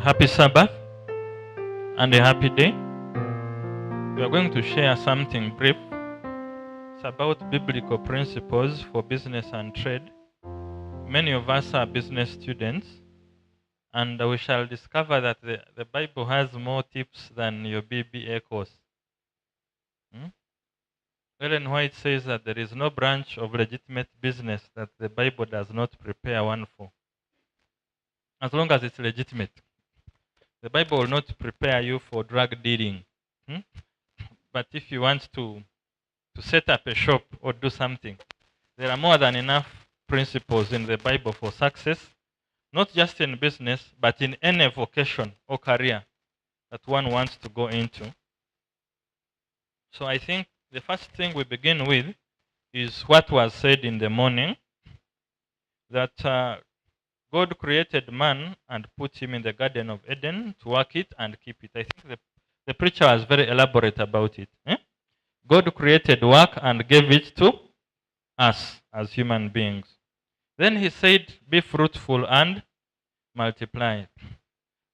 Happy Sabbath and a happy day. We are going to share something brief. It's about biblical principles for business and trade. Many of us are business students, and we shall discover that the Bible has more tips than your BBA course. Ellen White says that there is no branch of legitimate business that the Bible does not prepare one for, as long as it's legitimate. The Bible will not prepare you for drug dealing. But if you want to set up a shop or do something, there are more than enough principles in the Bible for success, not just in business, but in any vocation or career that one wants to go into. So I think the first thing we begin with is what was said in the morning, that God created man and put him in the Garden of Eden to work it and keep it. I think the preacher was very elaborate about it. God created work and gave it to us as human beings. Then he said, be fruitful and multiply.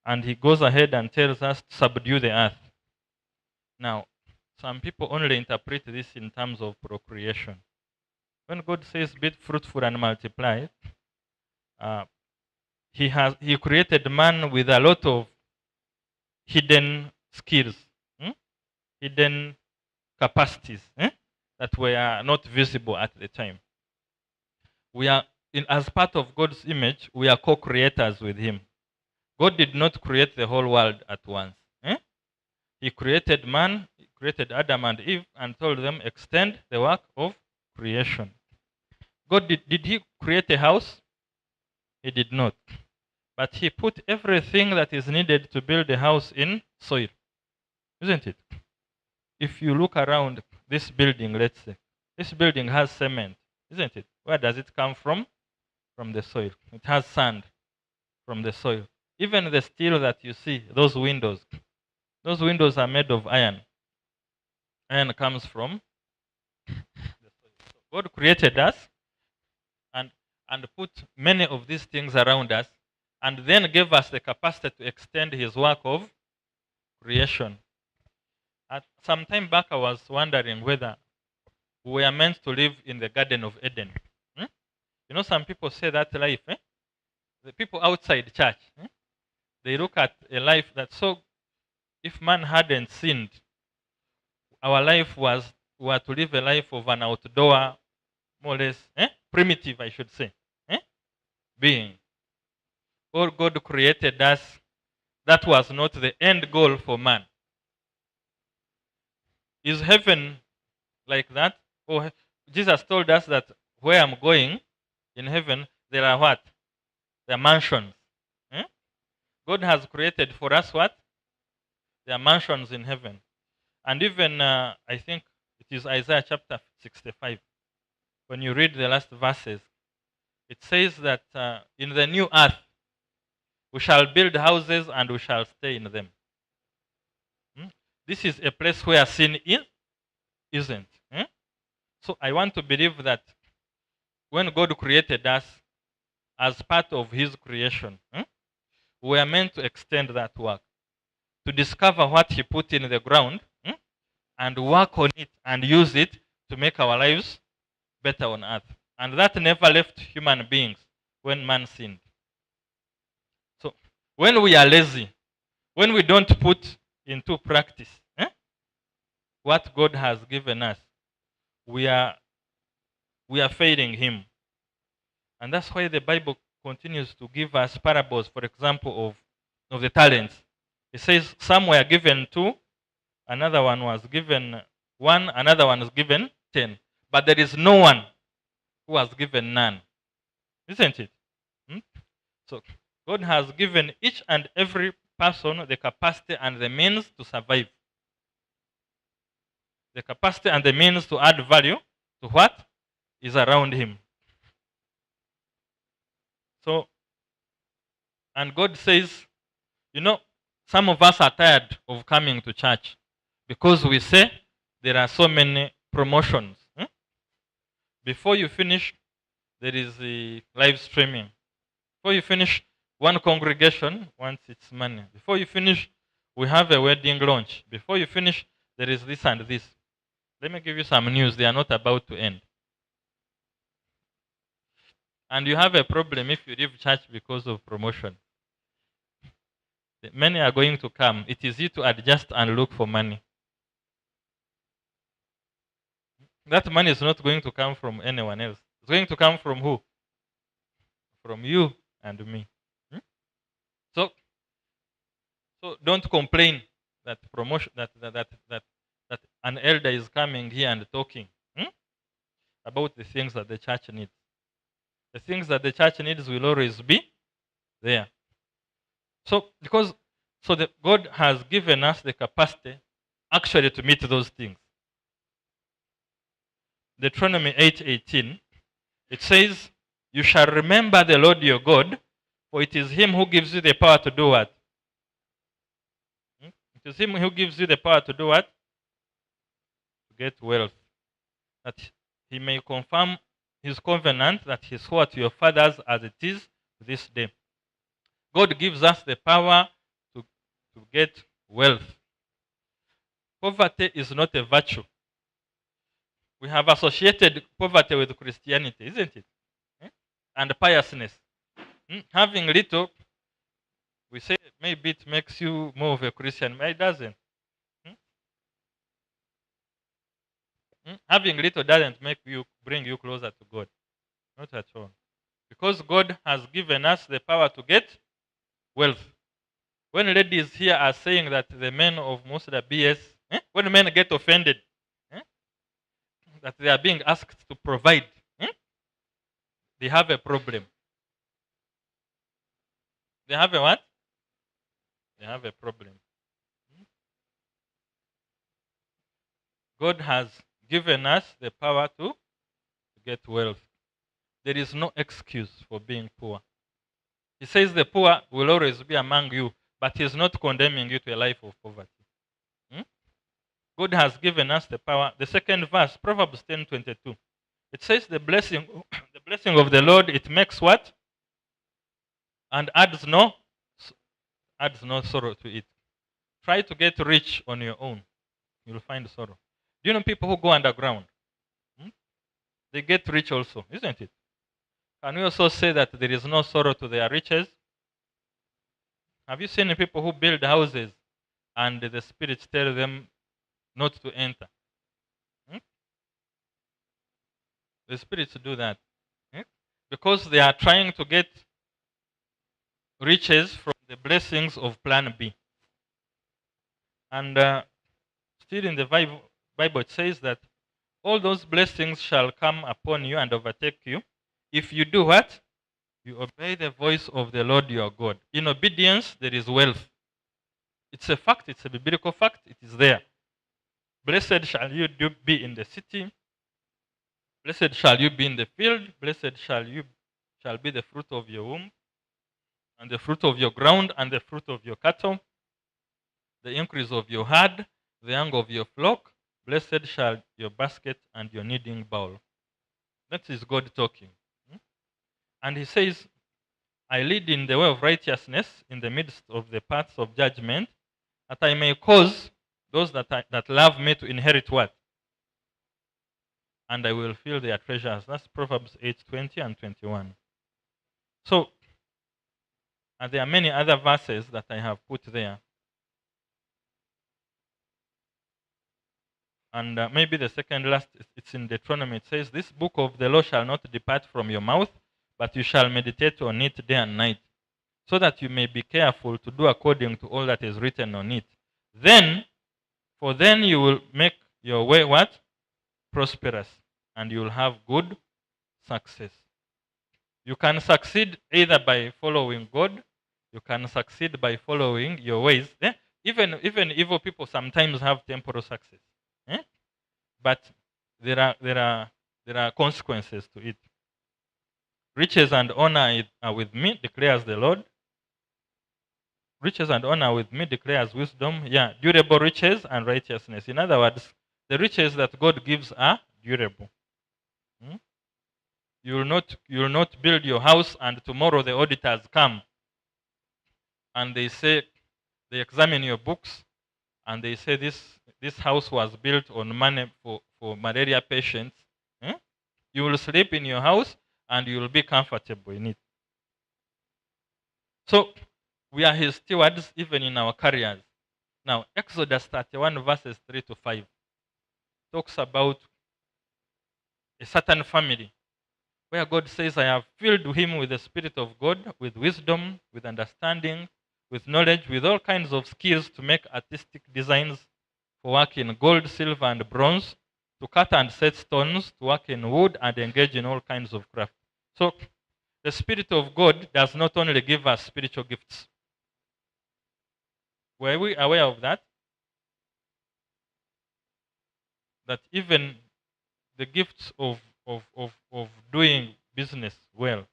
And he goes ahead and tells us to subdue the earth. Now, some people only interpret this in terms of procreation. When God says, be fruitful and multiply, he created man with a lot of hidden skills, hidden capacities that were not visible at the time. We are, as part of God's image, we are co-creators with him. God did not create the whole world at once. He created man, he created Adam and Eve, and told them, extend the work of creation. God did he create a house? He did not. But he put everything that is needed to build a house in soil. Isn't it? If you look around this building, let's say, this building has cement, isn't it? Where does it come from? From the soil. It has sand from the soil. Even the steel that you see, those windows are made of iron. Iron comes from the soil. So God created us and put many of these things around us, and then gave us the capacity to extend his work of creation. Some time back, I was wondering whether we are meant to live in the Garden of Eden. You know, some people say that life, the people outside church, they look at a life that, so if man hadn't sinned, our life were to live a life of an outdoor, more or less, primitive, I should say, being. Or God created us, that was not the end goal for man. Is heaven like that? Oh, Jesus told us that where I'm going in heaven, there are what? There are mansions. God has created for us what? There are mansions in heaven. And even, I think it is Isaiah chapter 65. When you read the last verses, it says that in the new earth, we shall build houses and we shall stay in them. This is a place where sin isn't. So I want to believe that when God created us as part of his creation, we are meant to extend that work, to discover what he put in the ground, and work on it and use it to make our lives better on earth. And that never left human beings when man sinned. So when we are lazy, when we don't put into practice what God has given us, we are failing him. And that's why the Bible continues to give us parables, for example, of the talents. It says some were given 2, another one was given 1, another one was given 10. But there is no one who was given none. Isn't it? So God has given each and every person the capacity and the means to survive. The capacity and the means to add value to what is around him. So, and God says, you know, some of us are tired of coming to church because we say there are so many promotions. Before you finish, there is the live streaming. Before you finish, One congregation wants its money. Before you finish, we have a wedding launch. Before you finish, there is this and this. Let me give you some news. They are not about to end. And you have a problem if you leave church because of promotion. Many are going to come. It is you to adjust and look for money. That money is not going to come from anyone else. It's going to come from who? From you and me. So don't complain that promotion that an elder is coming here and talking about the things that the church needs. The things that the church needs will always be there. So God has given us the capacity actually to meet those things. Deuteronomy 8:18, it says, "You shall remember the Lord your God, for it is Him who gives you the power to do what? It is Him who gives you the power to do what? To get wealth. That He may confirm His covenant that He swore to your fathers as it is this day." God gives us the power to get wealth. Poverty is not a virtue. We have associated poverty with Christianity, isn't it? And piousness. Having little, we say maybe it makes you more of a Christian, but it doesn't. Having little doesn't bring you closer to God. Not at all. Because God has given us the power to get wealth. When ladies here are saying that the men of most of the BS, when men get offended, that they are being asked to provide, they have a problem. They have a what? They have a problem. God has given us the power to get wealth. There is no excuse for being poor. He says the poor will always be among you, but He's not condemning you to a life of poverty. God has given us the power. The second verse, Proverbs 10:22. It says the blessing of the Lord, it makes what? And adds no sorrow to it. Try to get rich on your own. You'll find sorrow. Do you know people who go underground? They get rich also, isn't it? Can we also say that there is no sorrow to their riches? Have you seen people who build houses and the spirits tell them not to enter? The spirits do that. Because they are trying to get riches from the blessings of plan B. And still in the Bible it says that all those blessings shall come upon you and overtake you if you do what? You obey the voice of the Lord your God. In obedience, there is wealth. It's a fact. It's a biblical fact. It is there. Blessed shall you be in the city. Blessed shall you be in the field. Blessed shall be the fruit of your womb, and the fruit of your ground, and the fruit of your cattle, the increase of your herd, the young of your flock. Blessed shall your basket and your kneading bowl. That is God talking. And He says, I lead in the way of righteousness in the midst of the paths of judgment, that I may cause those that love me to inherit what? And I will fill their treasures. That's Proverbs 8:20 and 21. So, and there are many other verses that I have put there. And maybe the second last, it's in Deuteronomy. It says, this book of the law shall not depart from your mouth, but you shall meditate on it day and night, so that you may be careful to do according to all that is written on it. Then you will make your way what? Prosperous, and you will have good success. You can succeed either by following God, you can succeed by following your ways. Even evil people sometimes have temporal success. But there are consequences to it. Riches and honor are with me, declares the Lord. Riches and honor with me, declares wisdom. Yeah, durable riches and righteousness. In other words, the riches that God gives are durable. You will not build your house and tomorrow the auditors come and they say, they examine your books, and they say this house was built on money for malaria patients. Hmm? You will sleep in your house and you will be comfortable in it. So we are his stewards even in our careers. Now, Exodus 31 verses 3 to 5 talks about a certain family where God says, I have filled him with the Spirit of God, with wisdom, with understanding, with knowledge, with all kinds of skills to make artistic designs, for work in gold, silver, and bronze, to cut and set stones, to work in wood, and engage in all kinds of craft. So, the Spirit of God does not only give us spiritual gifts. Were we aware of that? That even the gifts of doing business well,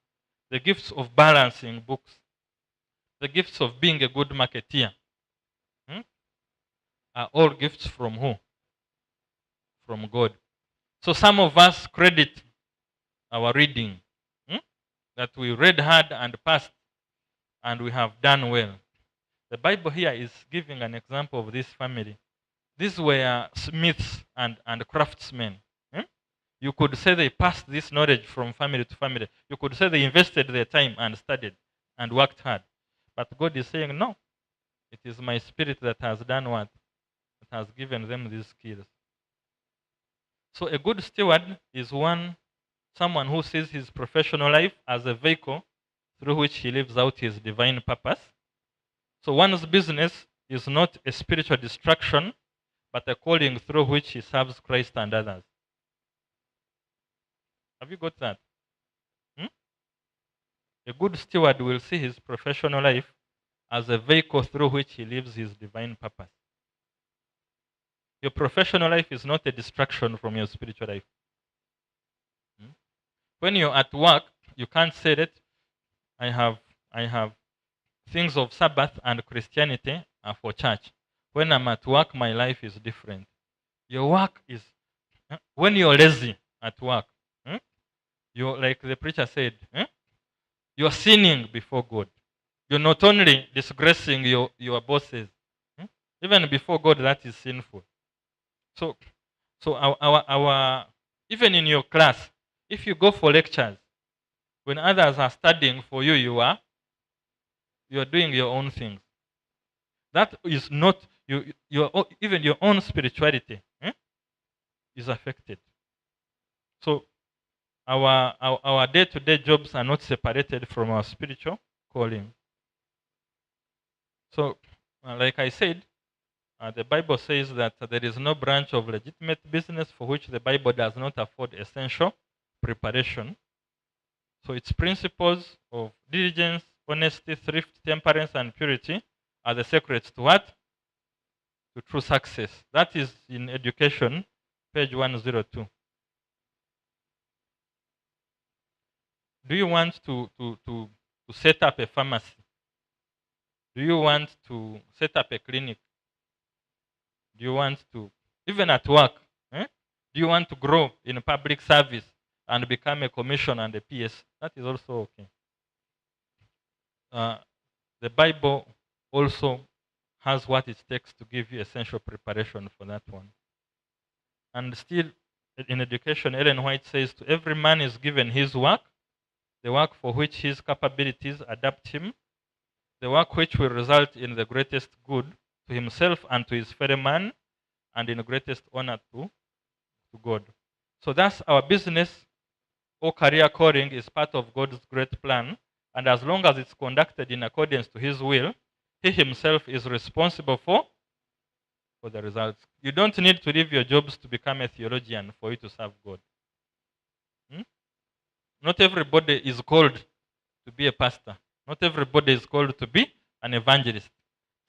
the gifts of balancing books, the gifts of being a good marketeer, are all gifts from who? From God. So some of us credit our reading, that we read hard and passed, and we have done well. The Bible here is giving an example of this family. These were smiths and craftsmen. You could say they passed this knowledge from family to family. You could say they invested their time and studied and worked hard. But God is saying, no, it is my Spirit that has done what? That has given them these skills. So a good steward is someone who sees his professional life as a vehicle through which he lives out his divine purpose. So one's business is not a spiritual distraction, but a calling through which he serves Christ and others. Have you got that? A good steward will see his professional life as a vehicle through which he lives his divine purpose. Your professional life is not a distraction from your spiritual life. When you're at work, you can't say that I have things of Sabbath and Christianity are for church. When I'm at work, my life is different. Your work is, when you're lazy at work, you're like the preacher said, you're sinning before God. You're not only disgracing your bosses, even before God, that is sinful. So our even in your class, if you go for lectures, when others are studying for you, you are doing your own things. That is not even your own spirituality is affected. So our day-to-day jobs are not separated from our spiritual calling. So, like I said, the Bible says that there is no branch of legitimate business for which the Bible does not afford essential preparation. So its principles of diligence, honesty, thrift, temperance, and purity are the secrets to what? To true success. That is in education, page 102. Do you want to set up a pharmacy? Do you want to set up a clinic? Do you want to, even at work, do you want to grow in public service and become a commissioner and a PS? That is also okay. The Bible also has what it takes to give you essential preparation for that one. And still, in education, Ellen White says, to every man is given his work, the work for which his capabilities adapt him, the work which will result in the greatest good to himself and to his fellow man, and in the greatest honor to God. So that's our business or career calling is part of God's great plan. And as long as it's conducted in accordance to his will, he himself is responsible for the results. You don't need to leave your jobs to become a theologian for you to serve God. Not everybody is called to be a pastor. Not everybody is called to be an evangelist.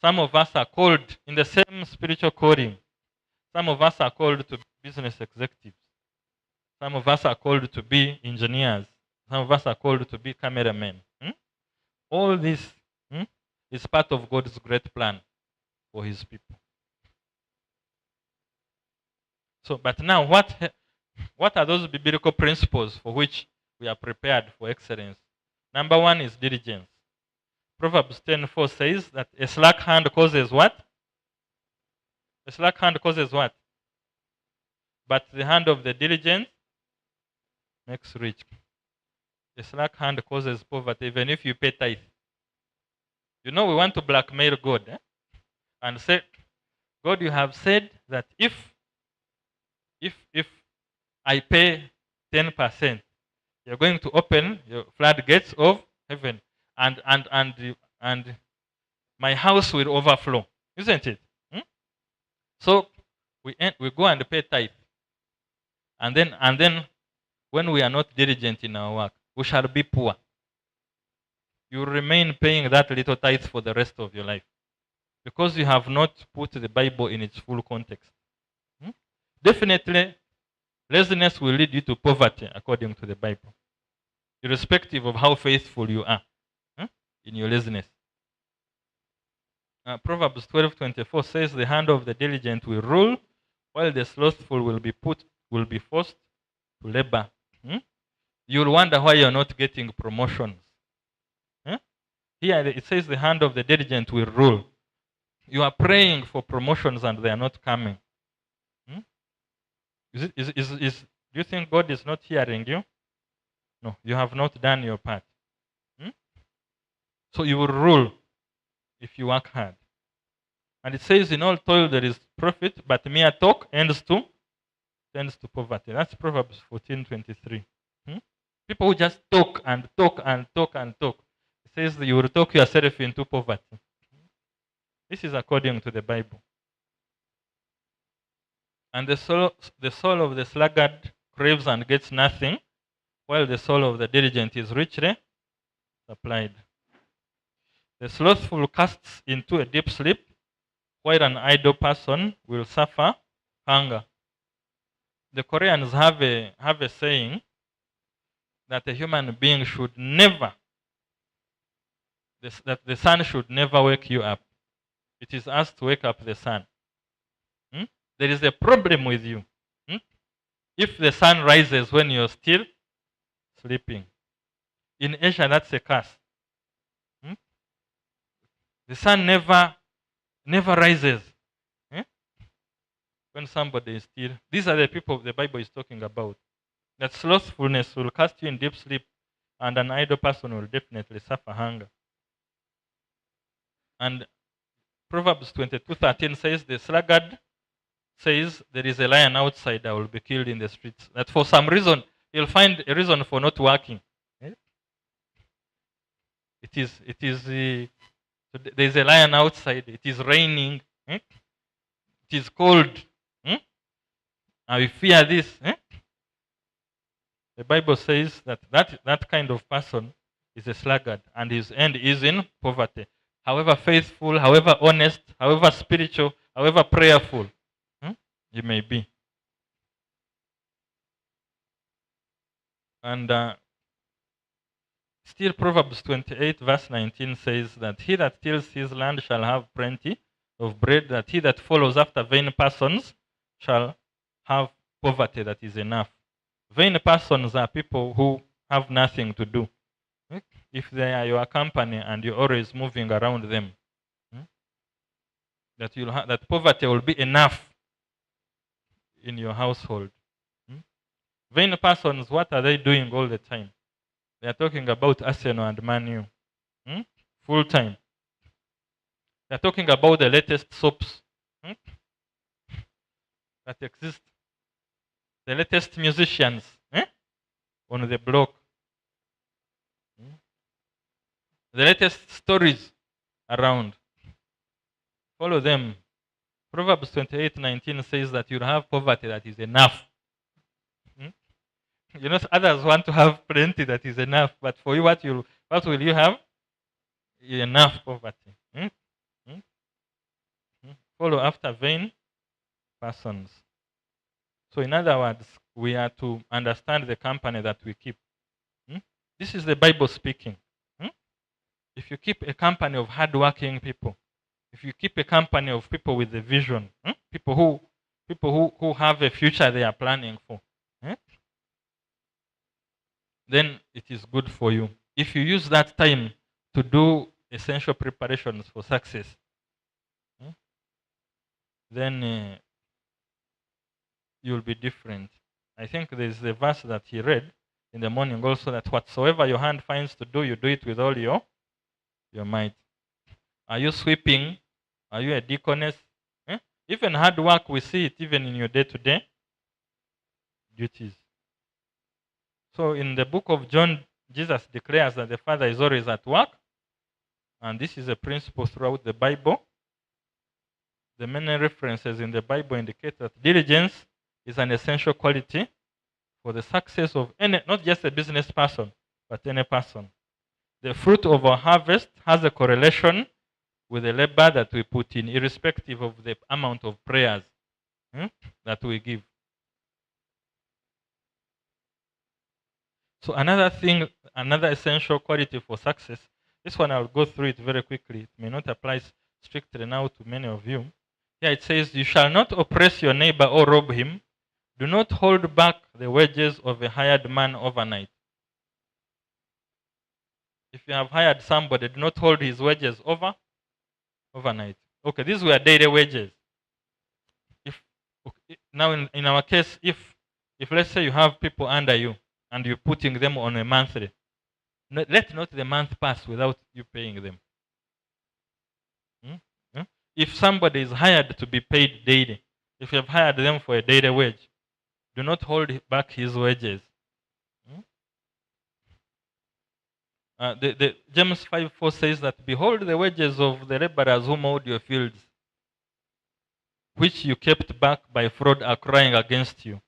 Some of us are called in the same spiritual calling. Some of us are called to be business executives. Some of us are called to be engineers. Some of us are called to be cameramen. All this is part of God's great plan for his people. So, but now what are those biblical principles for which we are prepared for excellence? Number one is diligence. Proverbs 10:4 says that a slack hand causes what? A slack hand causes what? But the hand of the diligent makes rich. A slack hand causes poverty, even if you pay tithe. You know, we want to blackmail God and say, God, you have said that if I pay 10%, you're going to open your floodgates of heaven, and my house will overflow, isn't it? So we go and pay tithe, and then when we are not diligent in our work, we shall be poor. You remain paying that little tithe for the rest of your life because you have not put the Bible in its full context. Definitely, laziness will lead you to poverty according to the Bible, irrespective of how faithful you are in your laziness. Proverbs 12:24 says, "The hand of the diligent will rule, while the slothful will be forced to labor." You'll wonder why you're not getting promotions. Here it says the hand of the diligent will rule. You are praying for promotions and they are not coming. Do you think God is not hearing you? No, you have not done your part. So you will rule if you work hard. And it says, in all toil there is profit, but mere talk tends to poverty. That's Proverbs 14:23. People who just talk and talk and talk and talk. It says that you will talk yourself into poverty. This is according to the Bible. And the soul of the sluggard craves and gets nothing, while the soul of the diligent is richly supplied. The slothful casts into a deep sleep, while an idle person will suffer hunger. The Koreans have a saying that a human being should never, that the sun should never wake you up. It is us to wake up the sun. There is a problem with you. If the sun rises when you're still sleeping. In Asia, that's a curse. The sun never rises when somebody is still. These are the people the Bible is talking about. That slothfulness will cast you in deep sleep, and an idle person will definitely suffer hunger. And Proverbs 22:13 says, the sluggard says, there is a lion outside, I will be killed in the streets. That for some reason, you'll find a reason for not working. There's a lion outside, it is raining, it is cold. I fear this. The Bible says that kind of person is a sluggard, and his end is in poverty. However faithful, however honest, however spiritual, however prayerful he may be. And still Proverbs 28:19 says that he that tills his land shall have plenty of bread, that he that follows after vain persons shall have poverty that is enough. Vain persons are people who have nothing to do. If they are your company and you're always moving around them, that poverty will be enough in your household. Vain persons, what are they doing all the time? They are talking about Arsenal and Man U. Full time. They are talking about the latest soaps that exist. The latest musicians on the block. The latest stories around. Follow them. Proverbs 28:19 says that you'll have poverty that is enough. You know, others want to have plenty that is enough, but for you, what will you have? Enough poverty. Follow after vain persons. So in other words, we are to understand the company that we keep. This is the Bible speaking. If you keep a company of hardworking people, if you keep a company of people with a vision, people who have a future they are planning for, then it is good for you. If you use that time to do essential preparations for success, then you'll be different. I think there's a verse that he read in the morning also, that whatsoever your hand finds to do, you do it with all your might. Are you sweeping? Are you a deaconess? Even hard work, we see it even in your day-to-day duties. So in the book of John, Jesus declares that the Father is always at work. And this is a principle throughout the Bible. The many references in the Bible indicate that diligence is an essential quality for the success of any, not just a business person, but any person. The fruit of our harvest has a correlation with the labor that we put in, irrespective of the amount of prayers that we give. So another thing, another essential quality for success, this one I'll go through it very quickly. It may not apply strictly now to many of you. Here it says, you shall not oppress your neighbor or rob him. Do not hold back the wages of a hired man overnight. If you have hired somebody, do not hold his wages overnight. Okay, these were daily wages. Now in our case, if let's say you have people under you and you're putting them on a monthly, let not the month pass without you paying them. If somebody is hired to be paid daily, if you have hired them for a daily wage, do not hold back his wages. The James 5:4 says that, behold, the wages of the laborers who mowed your fields, which you kept back by fraud, are crying against you.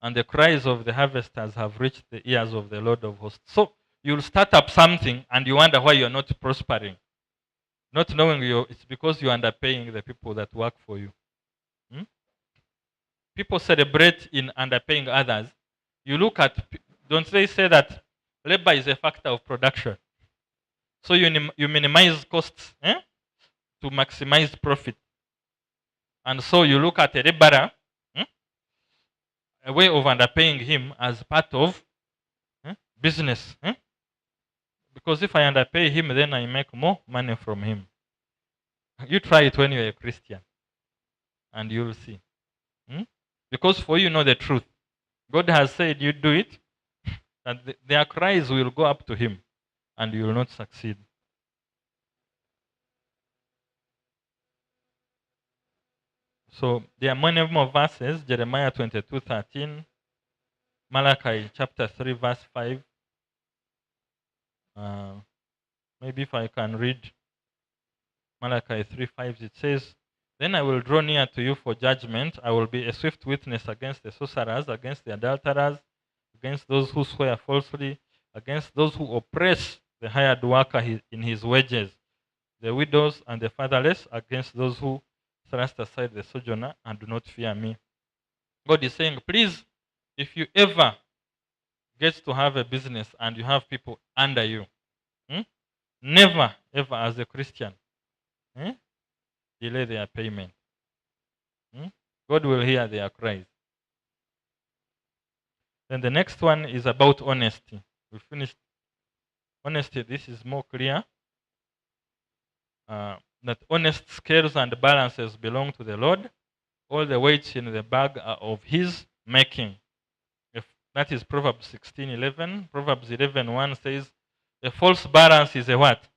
And the cries of the harvesters have reached the ears of the Lord of hosts. So you'll start up something and you wonder why you're not prospering. Not knowing it's because you're underpaying the people that work for you. People celebrate in underpaying others. You look at, don't they say that labor is a factor of production? So you minimize costs to maximize profit. And so you look at a laborer, a way of underpaying him as part of business. Because if I underpay him, then I make more money from him. You try it when you're a Christian, and you'll see. Because for you know the truth. God has said you do it, that their cries will go up to him, and you will not succeed. So there are many more verses. Jeremiah 22:13, Malachi chapter 3 verse 5. Maybe if I can read Malachi 3:5, it says, then I will draw near to you for judgment. I will be a swift witness against the sorcerers, against the adulterers, against those who swear falsely, against those who oppress the hired worker in his wages, the widows and the fatherless, against those who thrust aside the sojourner and do not fear me. God is saying, please, if you ever get to have a business and you have people under you, never, ever as a Christian, delay their payment. God will hear their cries. Then the next one is about honesty. We finished honesty. This is more clear. That honest scales and balances belong to the Lord. All the weights in the bag are of his making. That is Proverbs 16:11. Proverbs 11:1 says, a false balance is a what?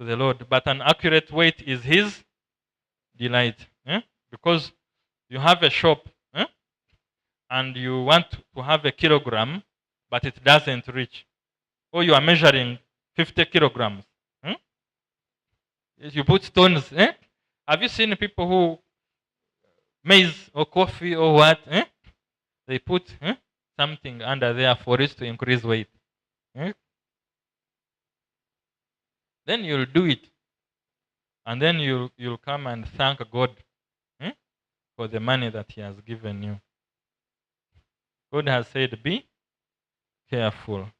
To the Lord. But an accurate weight is his delight. Because you have a shop and you want to have a kilogram, but it doesn't reach. Or you are measuring 50 kilograms. You put stones. Have you seen people who maize or coffee or what? They put something under there for it to increase weight. Then you'll do it. And then you'll come and thank God for the money that he has given you. God has said, be careful.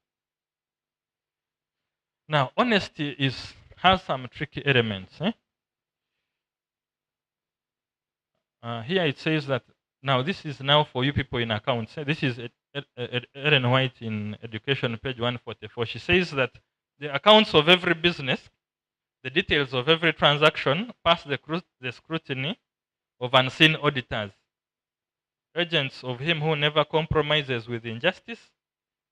Now, honesty has some tricky elements. Here it says that, now this is now for you people in accounts. This is Ellen White in Education, page 144. She says that The accounts of every business, the details of every transaction pass the scrutiny of unseen auditors, agents of him who never compromises with injustice,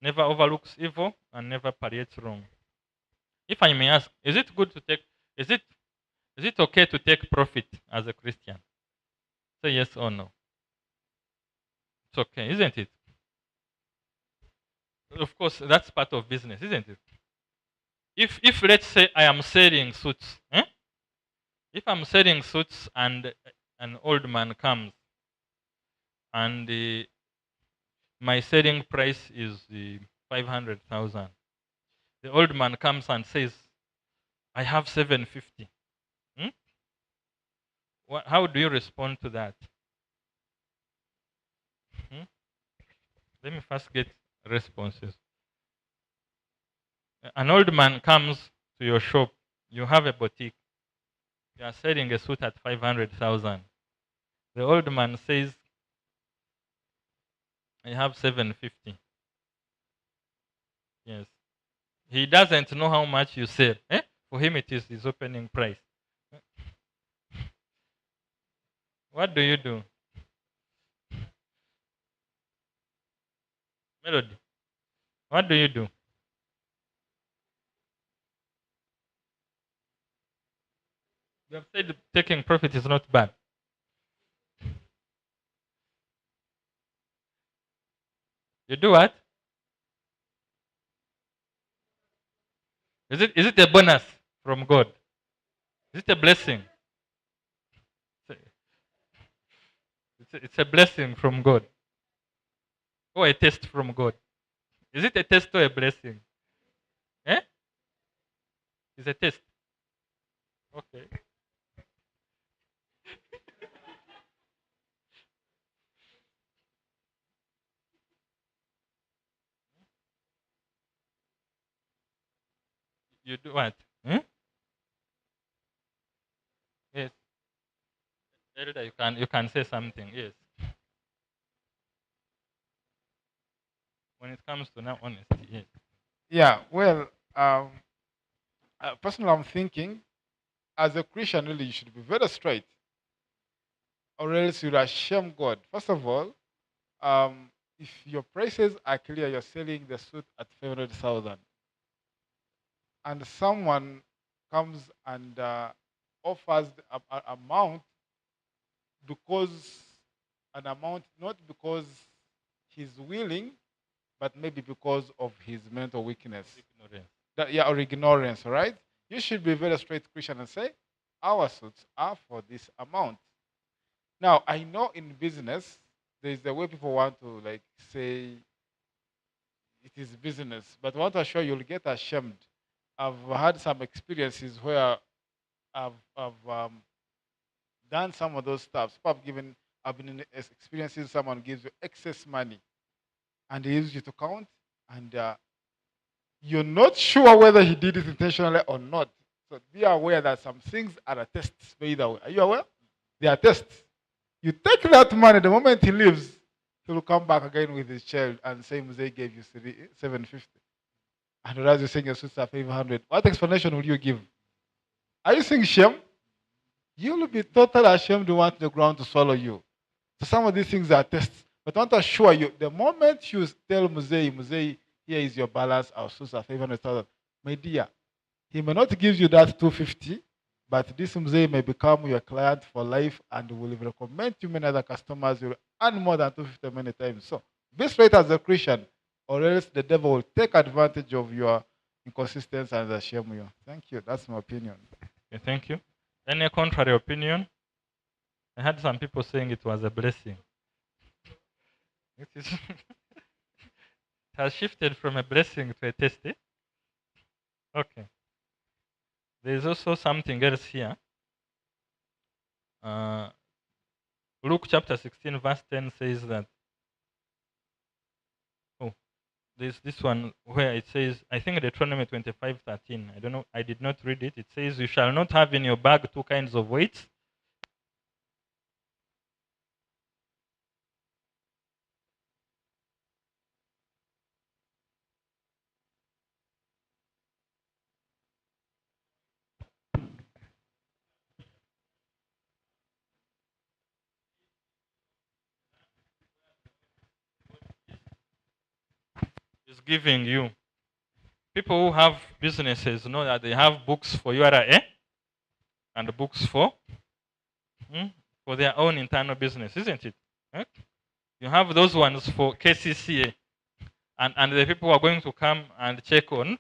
never overlooks evil, and never palliates wrong. If I may ask, is it is it okay to take profit as a Christian? Say yes or no. It's okay, isn't it? Of course, that's part of business, isn't it? If let's say I am selling suits, if I'm selling suits and an old man comes and my selling price is 500,000, the old man comes and says, I have 750. How do you respond to that? Hmm? Let me first get responses. An old man comes to your shop, you have a boutique, you are selling a suit at 500,000. The old man says, I have 750. Yes. He doesn't know how much you sell. For him, it is his opening price. What do you do? Melody, what do you do? You have said taking profit is not bad. You do what? Is it a bonus from God? Is it a blessing? It's a blessing from God. Or a test from God. Is it a test or a blessing? Eh? It's a test. Okay. You do what? Yes. Elder, you can say something. Yes. When it comes to now honesty, yes. Yeah, well, personally, I'm thinking as a Christian, really, you should be very straight, or else you'll shame God. First of all, if your prices are clear, you're selling the suit at 500,000, and someone comes and offers amount because an amount, not because he's willing, but maybe because of his mental weakness. Ignorance. Yeah, or ignorance, right? You should be very straight Christian and say, our suits are for this amount. Now, I know in business, there's the way people want to like say it is business, but I want to assure you, you'll get ashamed. I've had some experiences where I've done some of those stuff. I've been in experiences someone gives you excess money and he uses you to count, and you're not sure whether he did it intentionally or not. So be aware that some things are a test for either way. Are you aware? They are tests. You take that money, the moment he leaves, he will come back again with his child and say, Mzee gave you 750. And whereas you're saying your sister 500. What explanation will you give? Are you saying shame? You will be totally ashamed to want the ground to swallow you. So some of these things are tests. But I want to assure you, the moment you tell Mzee, here is your balance, our sister 500,000, my dear, he may not give you that 250, but this Mzee may become your client for life and will recommend you many other customers. You will earn more than 250 many times. So be straight as a Christian, or else the devil will take advantage of your inconsistency and shame you. Thank you. That's my opinion. Okay, thank you. Any contrary opinion? I had some people saying it was a blessing. It has shifted from a blessing to a test. Okay. There is also something else here. Uh, Luke chapter 16, verse 10 says that. Oh, there's this one where it says, I think Deuteronomy 25:13. I don't know, I did not read it. It says, you shall not have in your bag two kinds of weights. giving you. People who have businesses know that they have books for URA and books for their own internal business, isn't it? Eh? You have those ones for KCCA, and the people who are going to come and check on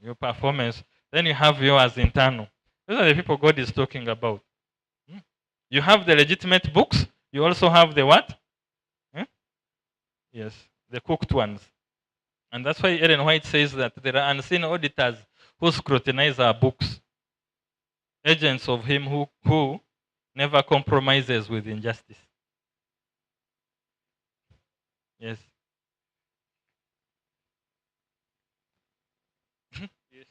your performance. Then you have yours internal. Those are the people God is talking about. You have the legitimate books. You also have the what? Yes, the cooked ones. And that's why Ellen White says that there are unseen auditors who scrutinize our books, agents of him who never compromises with injustice. Yes. Yes.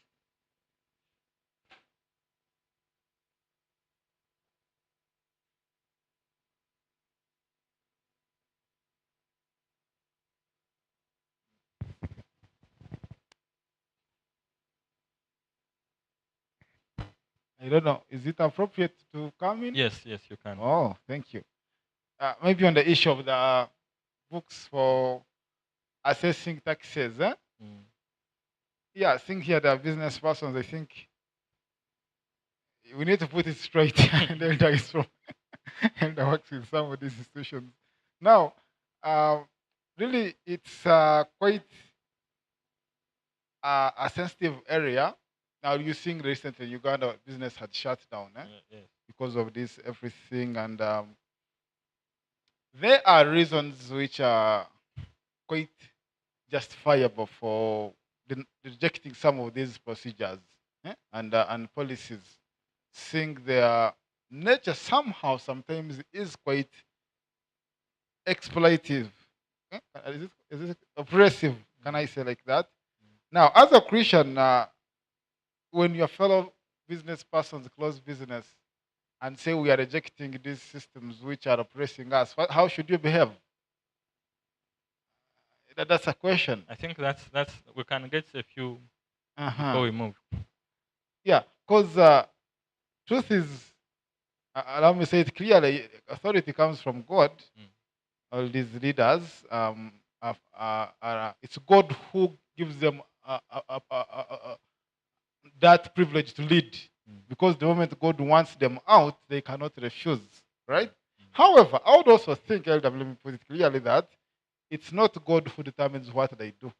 I don't know. Is it appropriate to come in? Yes, yes, you can. Oh, thank you. Maybe on the issue of the books for assessing taxes. Yeah, I think here the business persons, I think we need to put it straight. And then that is from and that works in some of these institutions. Now, really, it's quite a sensitive area. Now, you think recently Uganda business had shut down Yes. because of this everything, and there are reasons which are quite justifiable for rejecting some of these procedures and policies, seeing their nature somehow sometimes is quite exploitative. Is it oppressive? Can I say like that? Now, as a Christian, when your fellow business persons close business and say we are rejecting these systems which are oppressing us, how should you behave? That's a question. I think that's we can get a few Uh-huh. before we move. Yeah, because truth is, allow me to say it clearly, authority comes from God. All these leaders, it's God who gives them that privilege to lead. Because the moment God wants them out, they cannot refuse, right? However, I would also think, let me put it clearly, that it's not God who determines what they do.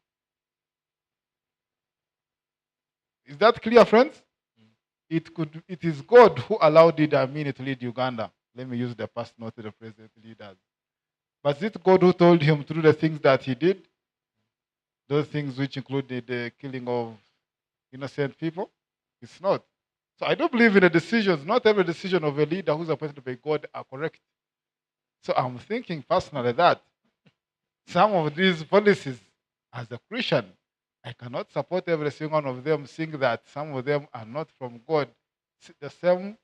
Is that clear, friends? It is God who allowed Idi Amin to lead Uganda. Let me use the past, not the present leaders. But is it God who told him to do the things that he did? Those things which included the killing of innocent people? It's not. So I don't believe in the decisions. Not every decision of a leader who's appointed by God are correct. So I'm thinking personally that some of these policies, as a Christian, I cannot support every single one of them, seeing that some of them are not from God. The same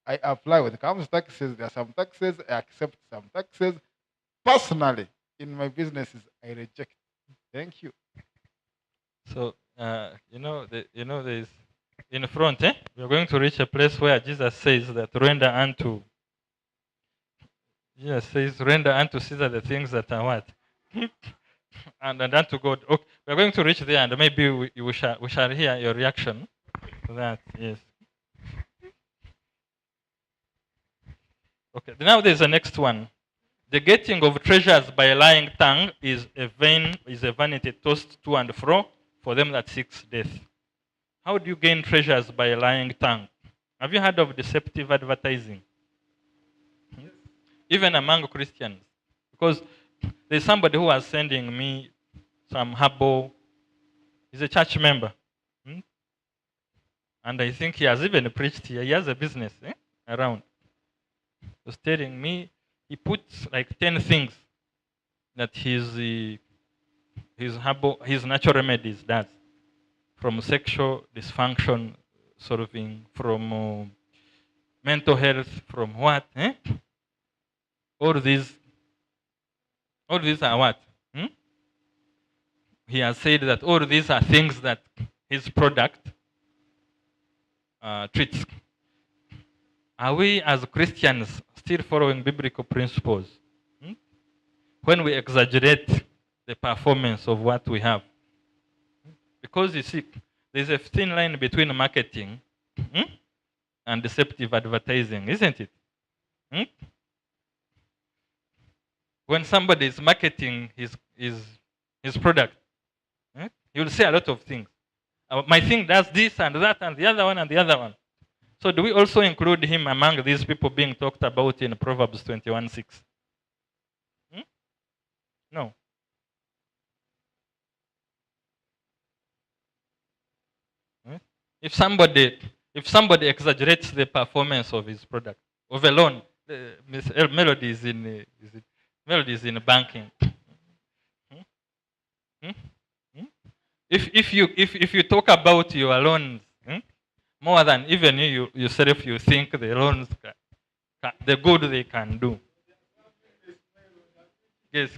I apply when it comes to taxes. There are some taxes, I accept some taxes. Personally, in my businesses, I reject. Thank you. So there's in front, we are going to reach a place where Jesus says that Jesus says, render unto Caesar the things that are what? and unto God. Okay, we are going to reach there, and maybe we shall hear your reaction to that. Yes. Okay. Now there's the next one. The getting of treasures by a lying tongue is a vanity tossed to and fro for them that seeks death. How do you gain treasures by a lying tongue? Have you heard of deceptive advertising? Even among Christians. Because there's somebody who was sending me some herbal, he's a church member. And I think he has even preached here. He has a business around. He was telling me he puts like 10 things that his natural remedies does. From sexual dysfunction solving, from mental health, from what? All these are what? He has said that all these are things that his product treats. Are we as Christians still following biblical principles? When we exaggerate the performance of what we have. Because you see, there's a thin line between marketing and deceptive advertising, isn't it? When somebody is marketing his product, you'll say a lot of things. My thing does this and that and the other one and the other one. So do we also include him among these people being talked about in Proverbs 21:6? No. If somebody exaggerates the performance of his product, of a loan, Melody is in banking. If you talk about your loans more than even you yourself, you think the loans the good they can do. Yes.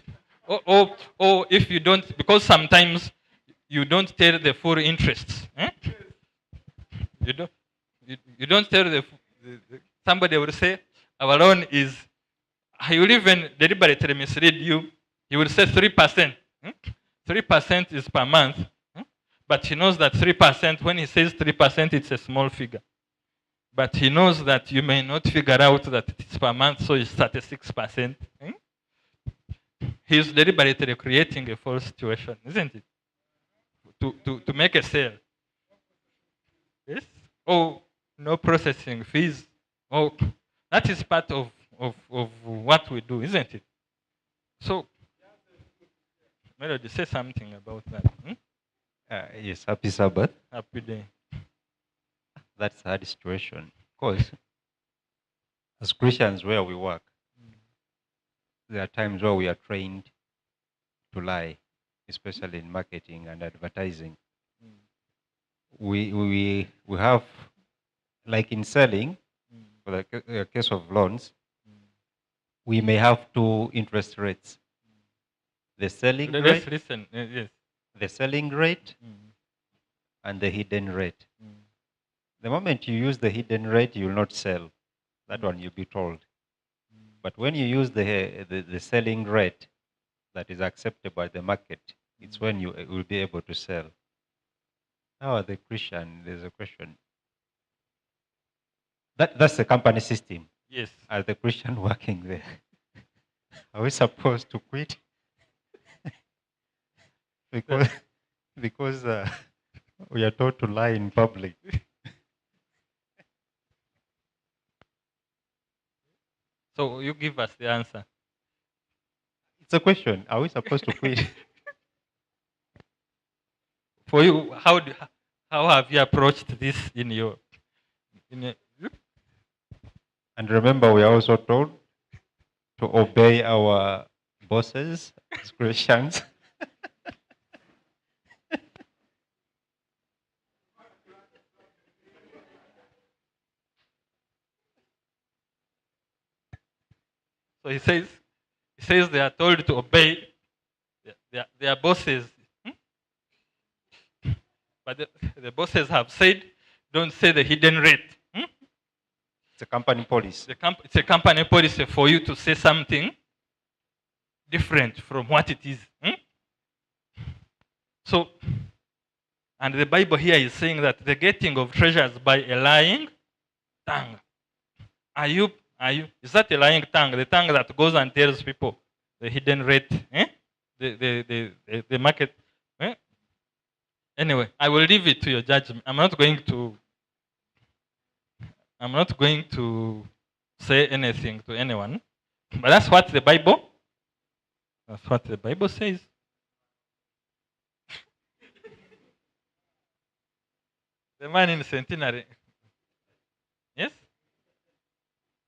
Or if you don't, because sometimes you don't tell the full interests. You don't tell somebody will say our loan is, he will even deliberately mislead you. He will say 3%. 3% is per month. But he knows that 3%, when he says 3%, it's a small figure. But he knows that you may not figure out that it's per month, so it's 36%. He's deliberately creating a false situation, isn't it? To make a sale. Yes? Oh, no processing fees. Oh, that is part of what we do, isn't it? So, Melody, say something about that. Yes, happy Sabbath. Happy day. That's a hard situation. Because as Christians where we work, there are times where we are trained to lie, especially in marketing and advertising. We have, like in selling, for the case of loans, we may have two interest rates. The selling Let's rate, listen. Yes. the selling rate and the hidden rate. The moment you use the hidden rate, you will not sell. That one you'll be told. But when you use the selling rate that is accepted by the market, it's when you will be able to sell. Now, as a Christian, there's a question. That's the company system. Yes. As the Christian working there, are we supposed to quit? because we are taught to lie in public. So you give us the answer. It's a question. Are we supposed to quit? For you, how have you approached this in your? And remember, we are also told to obey our bosses as Christians. So he says they are told to obey their bosses. But the bosses have said, don't say the hidden rate. It's a company policy. It's a company policy for you to say something different from what it is. So, and the Bible here is saying that the getting of treasures by a lying tongue. Is that a lying tongue? The tongue that goes and tells people the hidden rate, the market. Anyway, I will leave it to your judgment. I'm not going to say anything to anyone. But that's what the Bible says. The man in Centenary. Yes?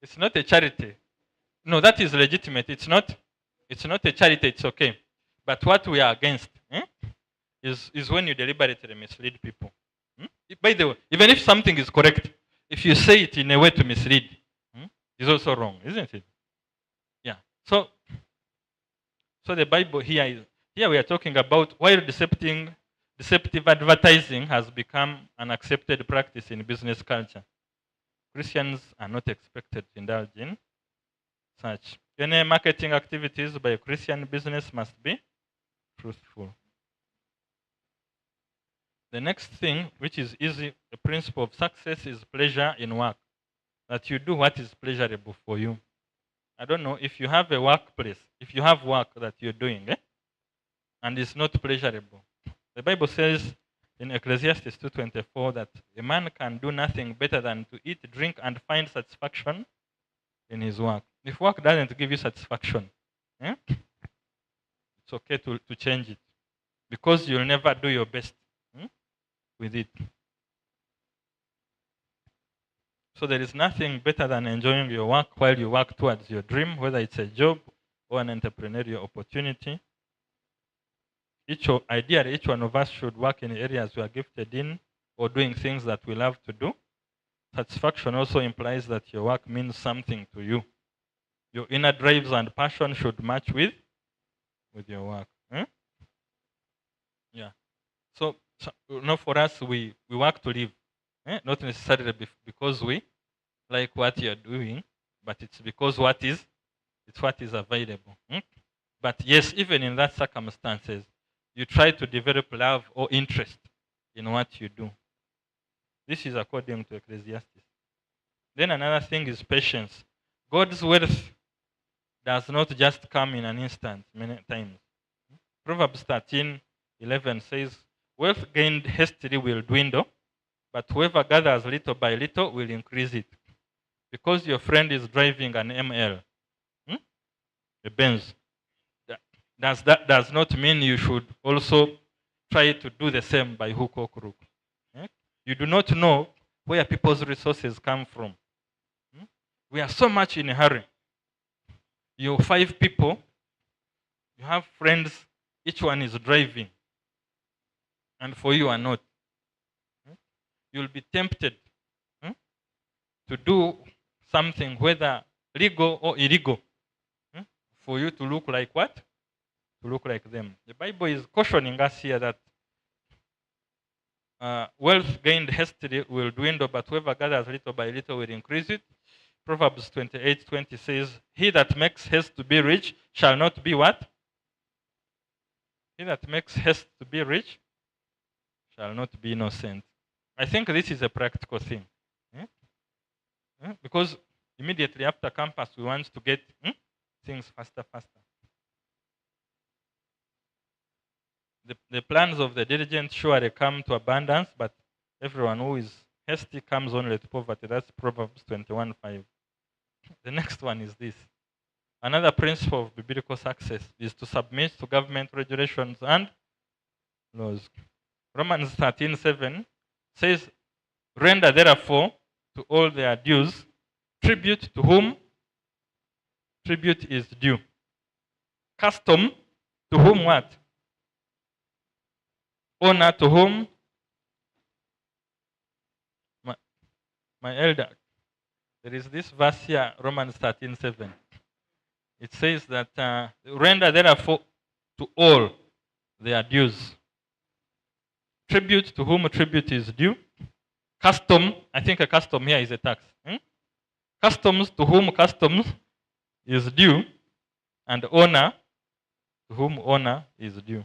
It's not a charity. No, that is legitimate. It's not a charity, it's okay. But what we are against is when you deliberately mislead people. By the way, even if something is correct, if you say it in a way to mislead, it's also wrong, isn't it? Yeah. So the Bible here we are talking about while deceptive advertising has become an accepted practice in business culture. Christians are not expected to indulge in such. Any marketing activities by a Christian business must be truthful. The next thing, which is easy, the principle of success is pleasure in work. That you do what is pleasurable for you. I don't know if you have a workplace, if you have work that you're doing, and it's not pleasurable. The Bible says in Ecclesiastes 2:24 that a man can do nothing better than to eat, drink, and find satisfaction in his work. If work doesn't give you satisfaction, it's okay to change it, because you'll never do your best with it. So there is nothing better than enjoying your work while you work towards your dream, whether it's a job or an entrepreneurial opportunity. Ideally, each one of us should work in areas we are gifted in or doing things that we love to do. Satisfaction also implies that your work means something to you. Your inner drives and passion should match with your work. Yeah. So for us, we work to live. Not necessarily because we like what you're doing, but it's because it's what is available. But yes, even in that circumstances, you try to develop love or interest in what you do. This is according to Ecclesiastes. Then another thing is patience. God's wealth does not just come in an instant many times. Proverbs 13:11 says, wealth gained hastily will dwindle, but whoever gathers little by little will increase it. Because your friend is driving an ML, a Benz, that does not mean you should also try to do the same by hook or crook. You do not know where people's resources come from. We are so much in a hurry. You're 5 people, you have friends, each one is driving, and for you are not. You'll be tempted to do something, whether legal or illegal, for you to look like what? To look like them. The Bible is cautioning us here that wealth gained hastily will dwindle, but whoever gathers little by little will increase it. Proverbs 28:20 says, he that makes haste to be rich shall not be what? He that makes haste to be rich shall not be innocent. I think this is a practical thing. Because immediately after campus, we want to get things faster. The plans of the diligent surely come to abundance, but everyone who is hasty comes only to poverty. That's Proverbs 21:5. The next one is this. Another principle of biblical success is to submit to government regulations and laws. Romans 13:7 says, render therefore to all their dues, tribute to whom tribute is due. Custom to whom what? Honor to whom? My elder. There is this verse here, Romans 13:7. It says that render therefore to all their dues. Tribute to whom tribute is due. Custom, I think a custom here is a tax. Customs to whom customs is due. And honor to whom honor is due.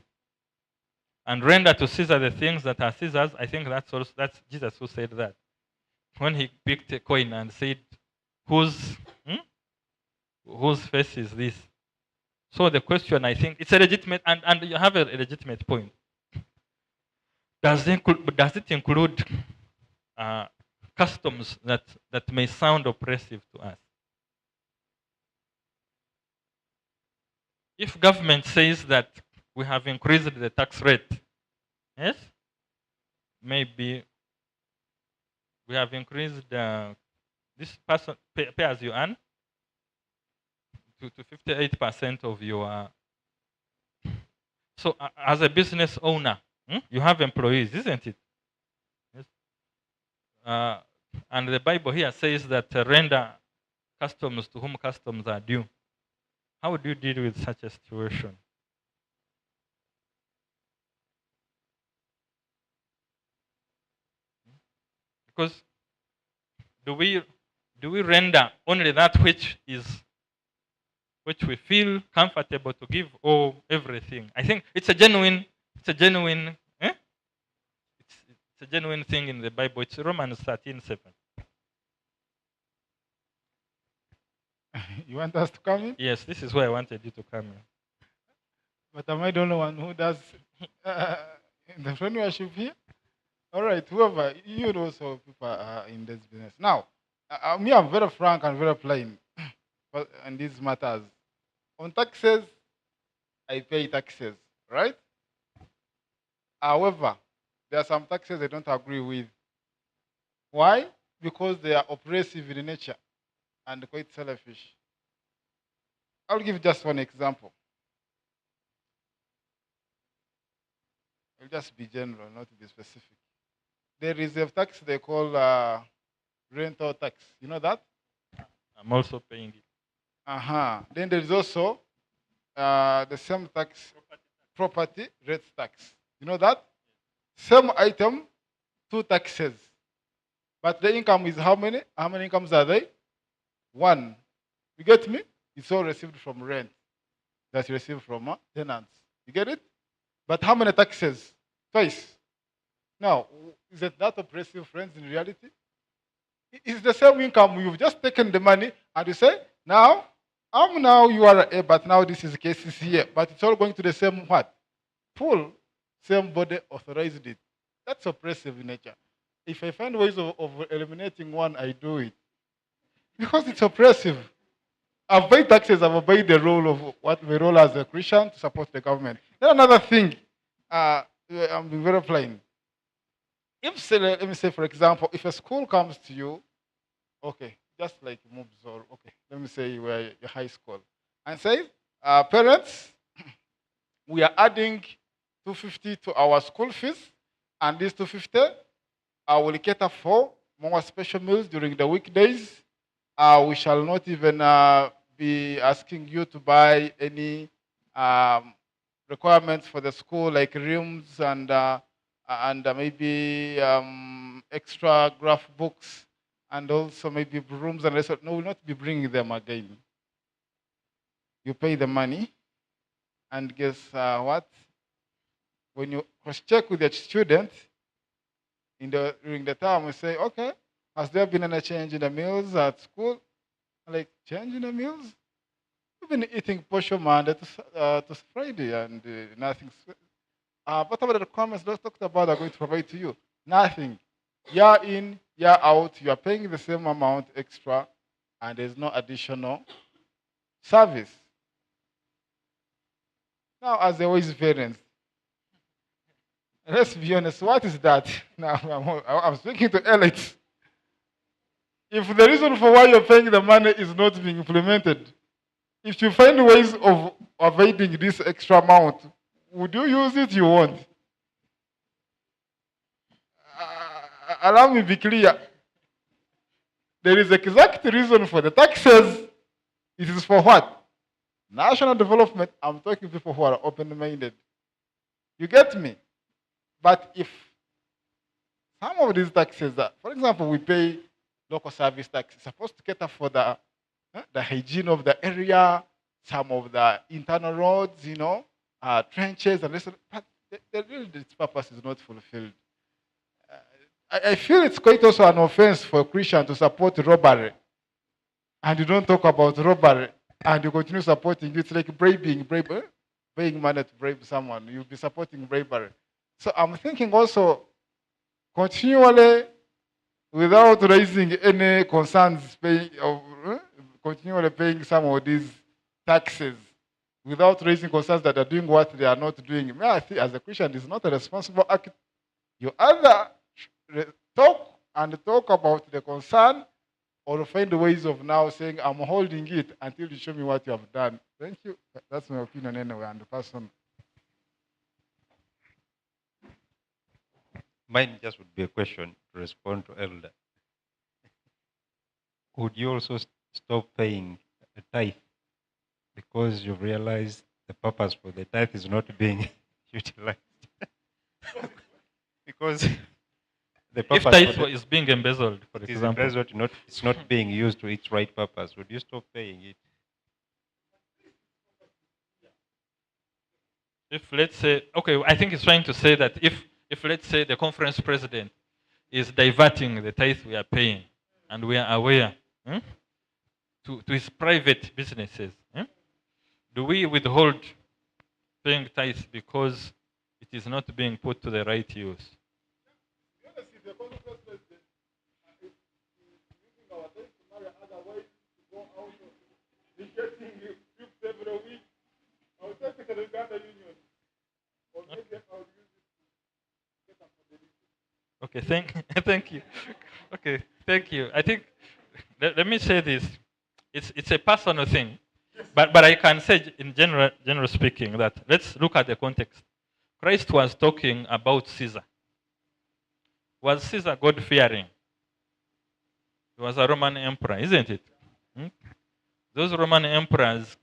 And render to Caesar the things that are Caesar's. I think that's Jesus who said that. When he picked a coin and said, whose face is this? So the question, I think, it's a legitimate, and you have a legitimate point. Does it include customs that may sound oppressive to us? If government says that we have increased the tax rate, yes, maybe we have increased this person pay as you earn to 58% of your. So as a business owner, you have employees, isn't it? Yes. And the Bible here says that render customs to whom customs are due. How would you deal with such a situation? Because do we render only that which is which we feel comfortable to give all everything. I think it's a genuine, eh? It's a genuine thing in the Bible. It's Romans 13:7. You want us to come in? Yes, this is where I wanted you to come in. But am I the only one who does entrepreneurship here? All right, whoever, you know, so people are in this business. Now, me, I'm very frank and very plain on these matters. On taxes, I pay taxes, right? However, there are some taxes I don't agree with. Why? Because they are oppressive in nature and quite selfish. I'll give just one example. I'll just be general, not be specific. There is a tax they call rental tax. You know that? I'm also paying it. Then there is also the same tax, property rate tax. You know that? Same item, two taxes. But the income is how many? How many incomes are they? One. You get me? It's all received from rent. That's received from tenants. You get it? But how many taxes? Twice. Now, is it that oppressive, friends, in reality? It's the same income. You've just taken the money and you say, now, I'm now you are a, but now this is cases here. But it's all going to the same what? Pool. Same body authorized it. That's oppressive in nature. If I find ways of eliminating one, I do it. Because it's oppressive. I've paid taxes, I've obeyed the role of what we role as a Christian to support the government. Then another thing, I'm being very plain. If, say, let me say, for example, if a school comes to you, okay, just like MOOBs or, okay, let me say we're a high school, and say, parents, we are adding 250 to our school fees, and this 250 will cater for more special meals during the weekdays. We shall not even be asking you to buy any requirements for the school, like rooms and maybe extra graph books, and also maybe rooms and rest. No, we'll not be bringing them again. You pay the money, and guess what? When you cross-check with the student during the term, we say, okay, has there been any change in the meals at school? Like, change in the meals? We've been eating portion Monday to Friday and nothing. What about the requirements those talked about are going to provide to you? Nothing. Year in, year out, you are paying the same amount extra, and there's no additional service. Now, as always, parents, let's be honest, what is that? Now, I'm speaking to elites. If the reason for why you're paying the money is not being implemented, if you find ways of avoiding this extra amount, would you use it? You won't. Allow me to be clear. There is exact reason for the taxes. It is for what? National development. I'm talking to people who are open-minded. You get me? But if some of these taxes, for example, we pay local service tax, it's supposed to cater for the hygiene of the area, some of the internal roads, trenches, and this, but its purpose is not fulfilled. I feel it's quite also an offense for a Christian to support robbery, and you don't talk about robbery, and you continue supporting it. It's like paying money to bribe someone. You'll be supporting bribery. So I'm thinking also continually, without raising any concerns, continually paying some of these taxes, without raising concerns that they're doing what they are not doing. I think as a Christian, it's not a responsible act. You either talk about the concern, or find ways of now saying, I'm holding it until you show me what you have done. Thank you. That's my opinion anyway, and the person. Mine just would be a question to respond to Elder. Would you also stop paying a tithe because you've realized the purpose for the tithe is not being utilized? Because the If purpose tithe is being embezzled, for is example. embezzled, it's not being used to its right purpose, would you stop paying it? if let's say, okay, I think it's trying to say that if let's say the conference president is diverting the tithe we are paying, and we are aware to his private businesses, do we withhold paying tithe because it is not being put to the right use? Okay, thank you. Okay, thank you. I think let me say this. It's a personal thing, but I can say in general speaking that let's look at the context. Christ was talking about Caesar. Was Caesar God fearing? He was a Roman emperor, isn't it? Those Roman emperors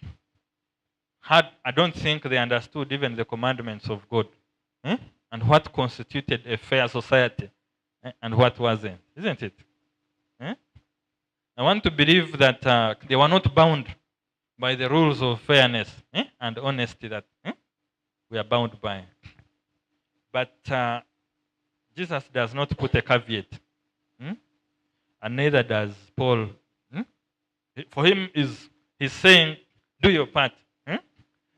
I don't think they understood even the commandments of God. And what constituted a fair society and what wasn't, isn't it? I want to believe that they were not bound by the rules of fairness and honesty that we are bound by. But Jesus does not put a caveat, and neither does Paul. For him, he's saying, do your part.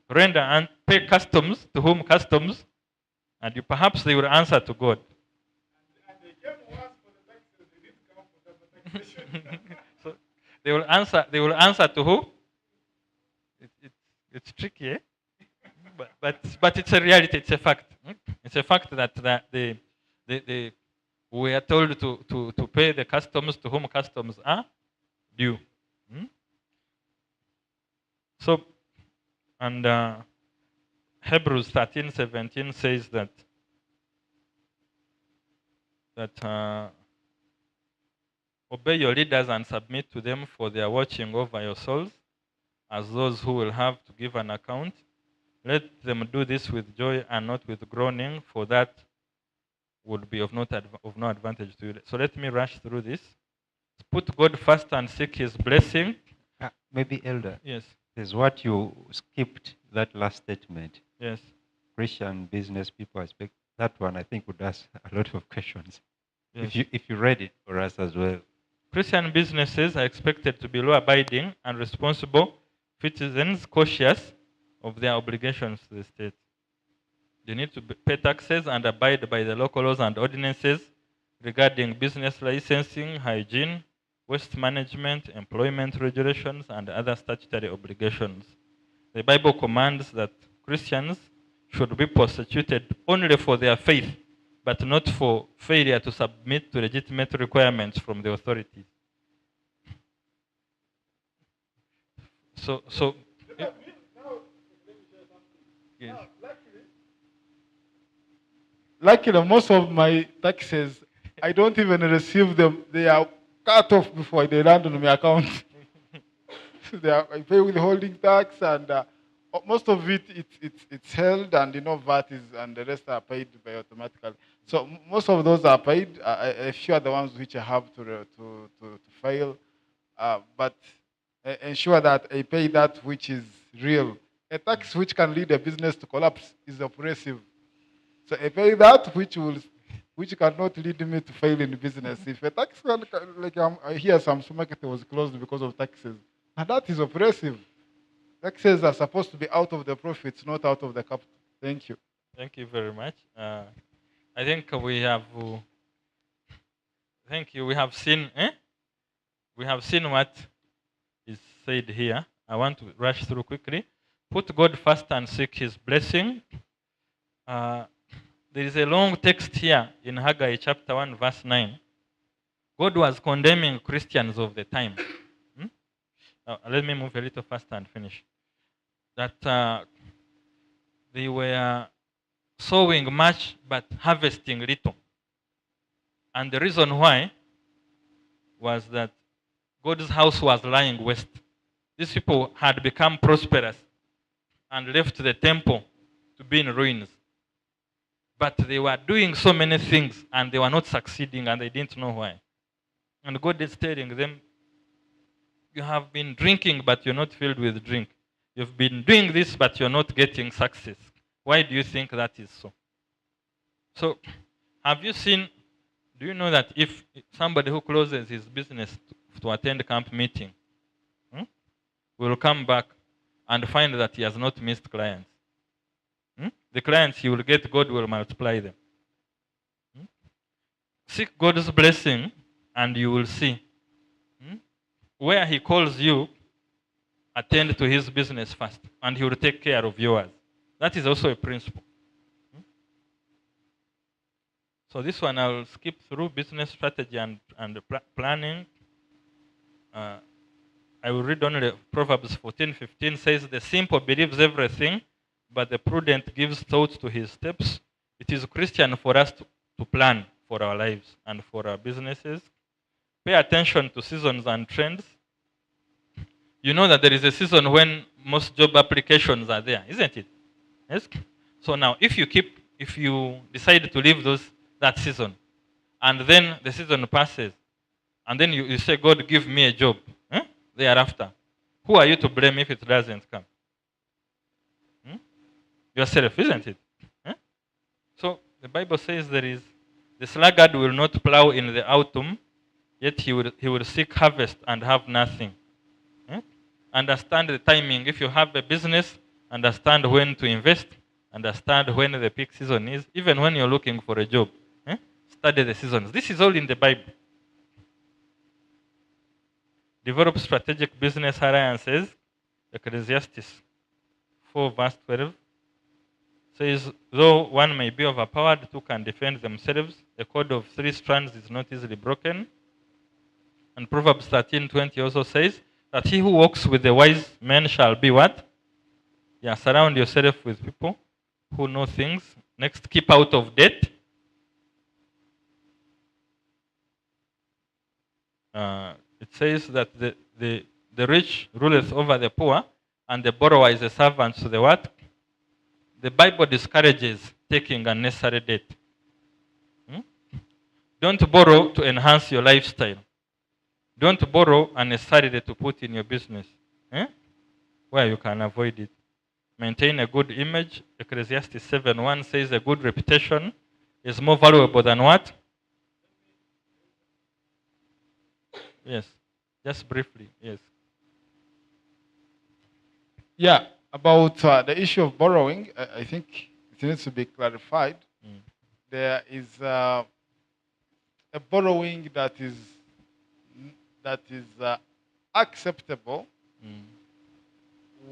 Render and pay customs to whom customs, and perhaps they will answer to God. So they will answer. They will answer to who? It's tricky, eh? but it's a reality. It's a fact. It's a fact that we are told to pay the customs to whom customs are due. So, and Hebrews 13:17 says that obey your leaders and submit to them, for they are watching over your souls as those who will have to give an account. Let them do this with joy and not with groaning, for that would be of no advantage to you. So let me rush through this. Put God first and seek His blessing. Maybe, Elder. Yes. There's what you skipped, that last statement. Yes. Christian business people expect that one. I think would ask a lot of questions. Yes. If you read it for us as well. Christian businesses are expected to be law-abiding and responsible citizens, cautious of their obligations to the state. They need to pay taxes and abide by the local laws and ordinances regarding business licensing, hygiene, waste management, employment regulations, and other statutory obligations. The Bible commands that Christians should be prosecuted only for their faith, but not for failure to submit to legitimate requirements from the authorities. So yes. Luckily, most of my taxes, I don't even receive them. They are cut off before they land on my account. I pay withholding tax, and most of it's held, and VAT is, and the rest are paid by automatically. So most of those are paid. A few are the ones which I have to file, but ensure that I pay that which is real. A tax which can lead a business to collapse is oppressive. So I pay that which cannot lead me to fail in business. If a tax, like I hear some supermarket was closed because of taxes, and that is oppressive. Taxes are supposed to be out of the profits, not out of the capital. Thank you. Thank you very much. I think we have. Thank you. We have seen. We have seen what is said here. I want to rush through quickly. Put God first and seek His blessing. There is a long text here in Haggai chapter 1, verse 9. God was condemning Christians of the time. Let me move a little faster and finish. That they were sowing much but harvesting little. And the reason why was that God's house was lying waste. These people had become prosperous and left the temple to be in ruins. But they were doing so many things and they were not succeeding and they didn't know why. And God is telling them, you have been drinking but you're not filled with drink. You've been doing this but you're not getting success. Why do you think that is so? So, have you seen, do you know that if somebody who closes his business to attend camp meeting will come back and find that he has not missed clients? The clients he will get, God will multiply them. Seek God's blessing and you will see. Where he calls you, attend to his business first and he will take care of yours. That is also a principle. So this one I will skip through business strategy and planning. I will read only Proverbs 14:15 says, the simple believes everything, but the prudent gives thought to his steps. It is Christian for us to plan for our lives and for our businesses. Pay attention to seasons and trends. You know that there is a season when most job applications are there, isn't it? Yes. So now, if you decide to leave that season, and then the season passes, and then you say, God, give me a job thereafter, who are you to blame if it doesn't come? Yourself, isn't it? So the Bible says the sluggard will not plow in the autumn, yet he will seek harvest and have nothing. Understand the timing. If you have a business, understand when to invest, understand when the peak season is. Even when you're looking for a job, study the seasons. This is all in the Bible. Develop strategic business alliances. Ecclesiastes 4 verse 12 says, though one may be overpowered, two can defend themselves. A cord of 3 strands is not easily broken. And Proverbs 13:20 also says that he who walks with the wise men shall be what? Yeah, surround yourself with people who know things. Next, keep out of debt. It says that the rich ruleth over the poor, and the borrower is a servant to the what? The Bible discourages taking unnecessary debt. Don't borrow to enhance your lifestyle. Don't borrow unnecessarily to put in your business, where you can avoid it. Maintain a good image. Ecclesiastes 7:1 says a good reputation is more valuable than what? Yes, just briefly, yes. Yeah, about the issue of borrowing, I think it needs to be clarified. There is a borrowing that is acceptable,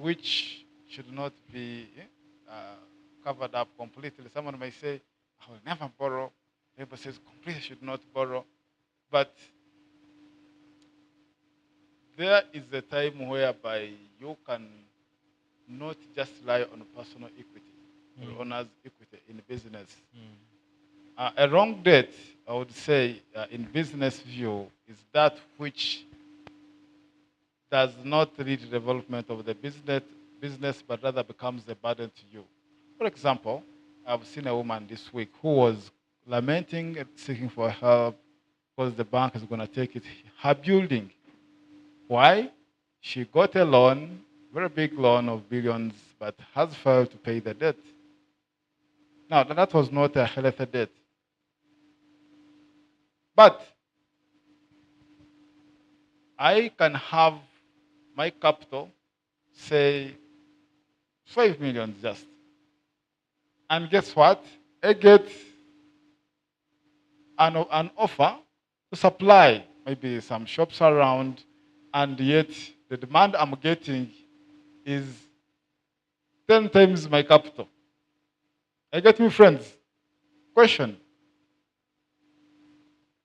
which should not be covered up completely. Someone may say, I will never borrow. The Bible says completely should not borrow. But there is a time whereby you can not just rely on personal equity or owner's equity in business. A wrong debt, I would say, in business view, is that which does not lead to development of the business, but rather becomes a burden to you. For example, I've seen a woman this week who was lamenting and seeking for help because the bank is going to take her building. Why? She got a loan, very big loan of billions, but has failed to pay the debt. Now, that was not a healthy debt. But I can have my capital, say 5 million just. And guess what? I get an offer to supply maybe some shops around, and yet the demand I'm getting is 10 times my capital. I get me friends. Question.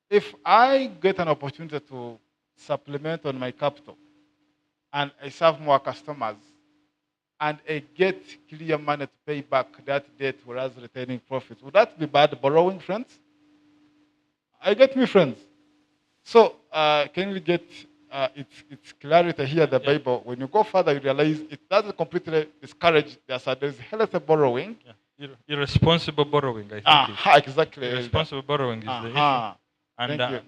If I get an opportunity to supplement on my capital and I serve more customers and I get clear money to pay back that debt whereas retaining profits, would that be bad borrowing, friends? I get me friends. So can we get its clarity here in the Bible? When you go further, you realize it doesn't completely discourage. There's healthy borrowing. Yeah. Irresponsible borrowing, I think. Exactly. Irresponsible borrowing is the issue. And Thank you.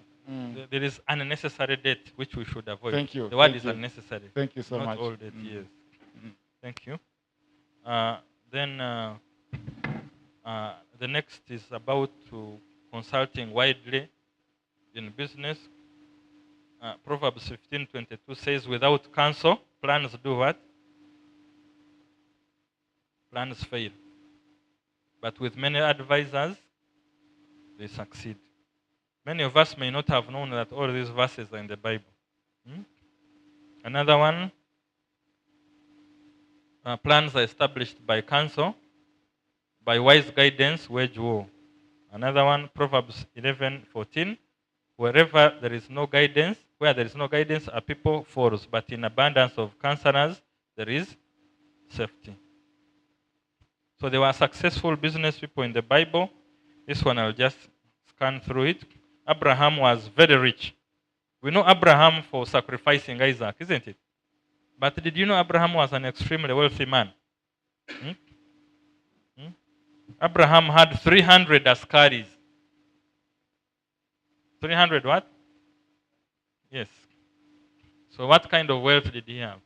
there is unnecessary debt which we should avoid. Thank you. The word Thank is you. unnecessary. Thank you so Not much. all debt, yes. Thank you. Then The next is about consulting widely in business. Proverbs 15:22 says, without counsel, plans do what? Plans fail. But with many advisors, they succeed. Many of us may not have known that all these verses are in the Bible. Another one, plans are established by counsel, by wise guidance, wage war. Another one, Proverbs 11:14, wherever there is no guidance, where there is no guidance, a people falls, but in abundance of counselors, there is safety. So there were successful business people in the Bible. This one I'll just scan through it. Abraham was very rich. We know Abraham for sacrificing Isaac, isn't it? But did you know Abraham was an extremely wealthy man? Hmm? Hmm? Abraham had 300 askaris. 300 what? Yes. So what kind of wealth did he have?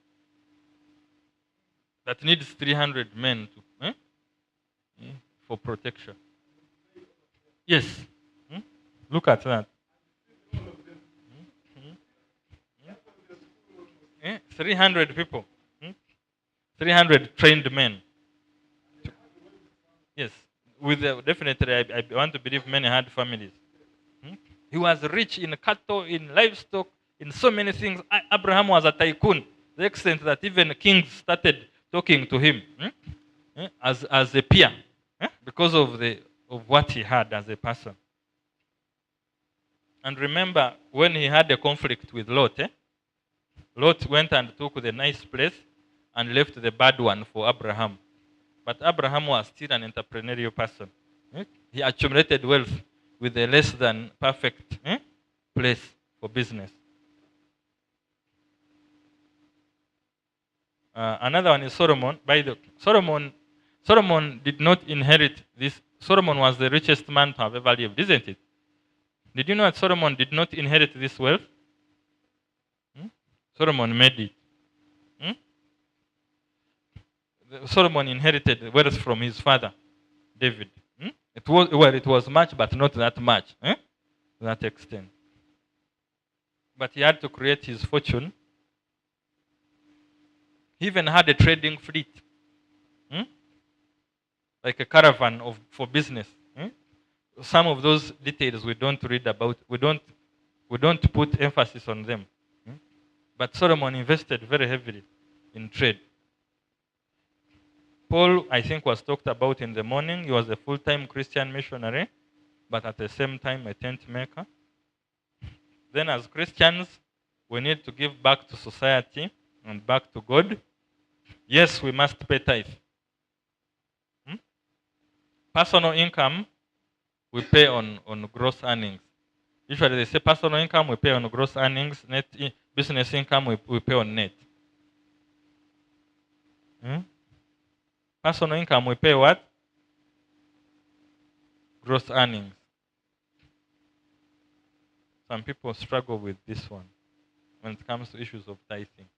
That needs 300 men to, for protection. Yes. Look at that. 300 people. 300 trained men. Yes. With definitely, I want to believe many had families. He was rich in cattle, in livestock, in so many things. Abraham was a tycoon, the extent that even kings started talking to him as a peer because of what he had as a person. And remember, when he had a conflict with Lot, Lot went and took the nice place and left the bad one for Abraham. But Abraham was still an entrepreneurial person. He accumulated wealth with a less than perfect place for business. Another one is Solomon. Solomon did not inherit this. Solomon was the richest man to have ever lived, isn't it? Did you know that Solomon did not inherit this wealth? Solomon made it. Solomon inherited wealth from his father, David. It was much, but not that much, to that extent. But he had to create his fortune. He even had a trading fleet, like a caravan for business. Some of those details we don't read about. We don't put emphasis on them. But Solomon invested very heavily in trade. Paul, I think, was talked about in the morning. He was a full-time Christian missionary, but at the same time a tent maker. Then as Christians, we need to give back to society and back to God. Yes, we must pay tithe. Personal income, we pay on gross earnings. Usually they say personal income, we pay on gross earnings. Business income, we pay on net. Personal income, we pay what? Gross earnings. Some people struggle with this one when it comes to issues of tithing.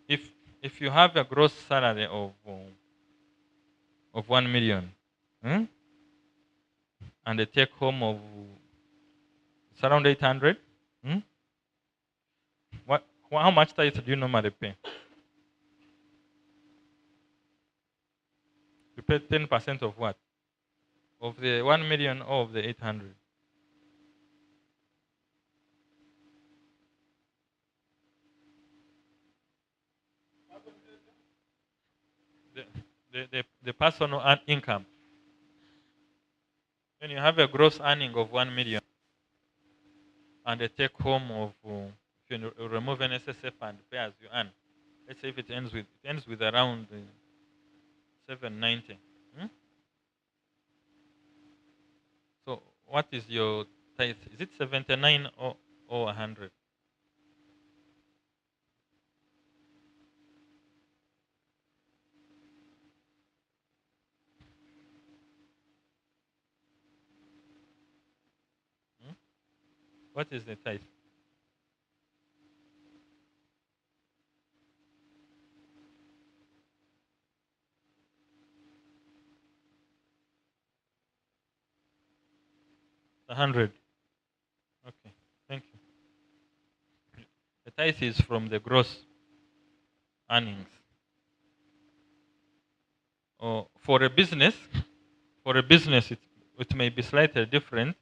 If you have a gross salary of 1 million, and a take home of it's around 800, how much tithe do you normally pay? You pay 10% of what? Of the 1 million or of the 800? The personal income. When you have a gross earning of 1 million and a take home of, if you remove an SSF and pay as you earn, let's say if it ends with around 790. So what is your tithe? Is it 79 or 100? What is the tithe? 100. Okay, thank you. The tithe is from the gross earnings. Or for a business, it may be slightly different.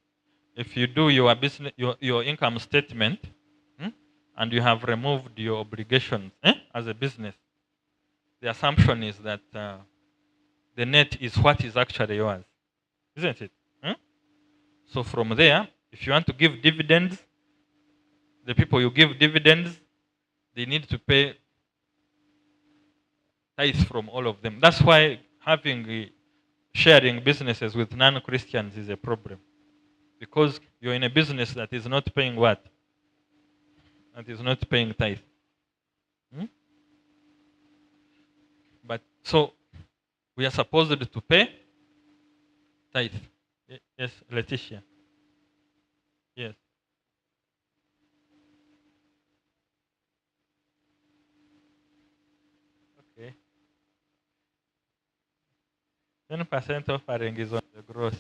If you do your business, your income statement, and you have removed your obligations as a business, the assumption is that the net is what is actually yours, isn't it? So from there, if you want to give dividends, the people you give dividends, they need to pay tithe from all of them. That's why having sharing businesses with non-Christians is a problem, because you're in a business that is not paying what? That is not paying tithe. But so we are supposed to pay tithe. Yes, Letitia. Yes. Okay. 10% offering is on the gross.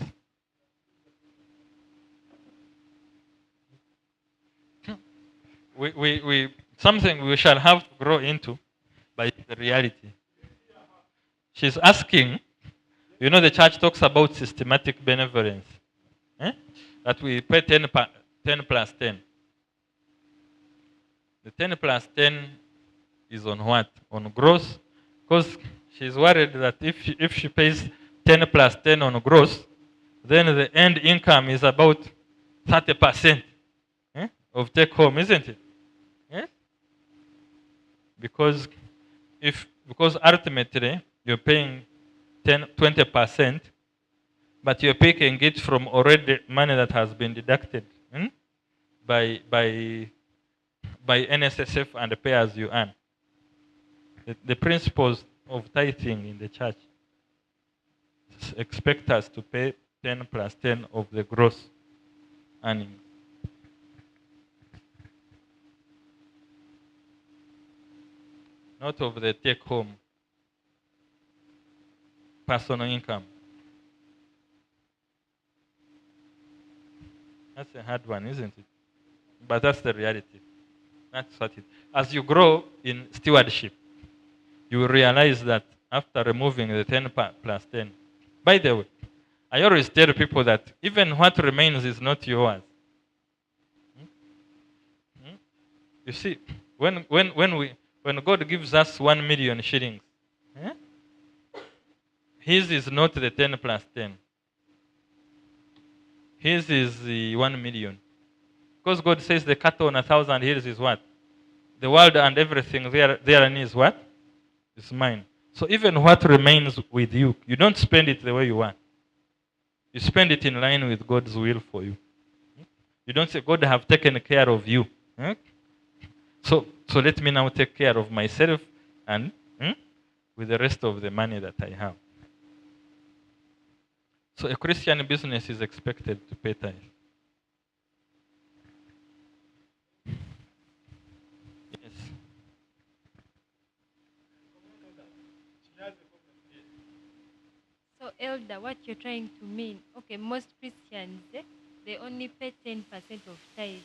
We something we shall have to grow into by the reality. She's asking, the church talks about systematic benevolence. That we pay 10 plus 10. The 10 plus 10 is on what? On gross. Because she's worried that if she pays 10 plus 10 on gross, then the end income is about 30% of take home, isn't it? Because ultimately you're paying 20%, but you're picking it from already money that has been deducted by NSSF and pay as you earn. The principles of tithing in the church expect us to pay 10 plus 10 of the gross earnings. Not of the take home personal income. That's a hard one, isn't it? But that's the reality. That's what it is. As you grow in stewardship, you will realize that after removing the 10 plus 10. By the way, I always tell people that even what remains is not yours. You see, when God gives us 1 million shillings, his is not the 10 plus 10. His is the 1 million. Because God says the cattle on 1,000 hills is what? The world and everything therein is what? It's mine. So even what remains with you, you don't spend it the way you want. You spend it in line with God's will for you. You don't say, God have taken care of you. So let me now take care of myself and with the rest of the money that I have. So a Christian business is expected to pay tithe. Yes. So, Elder, what you're trying to mean, okay, most Christians, they only pay 10% of tithe.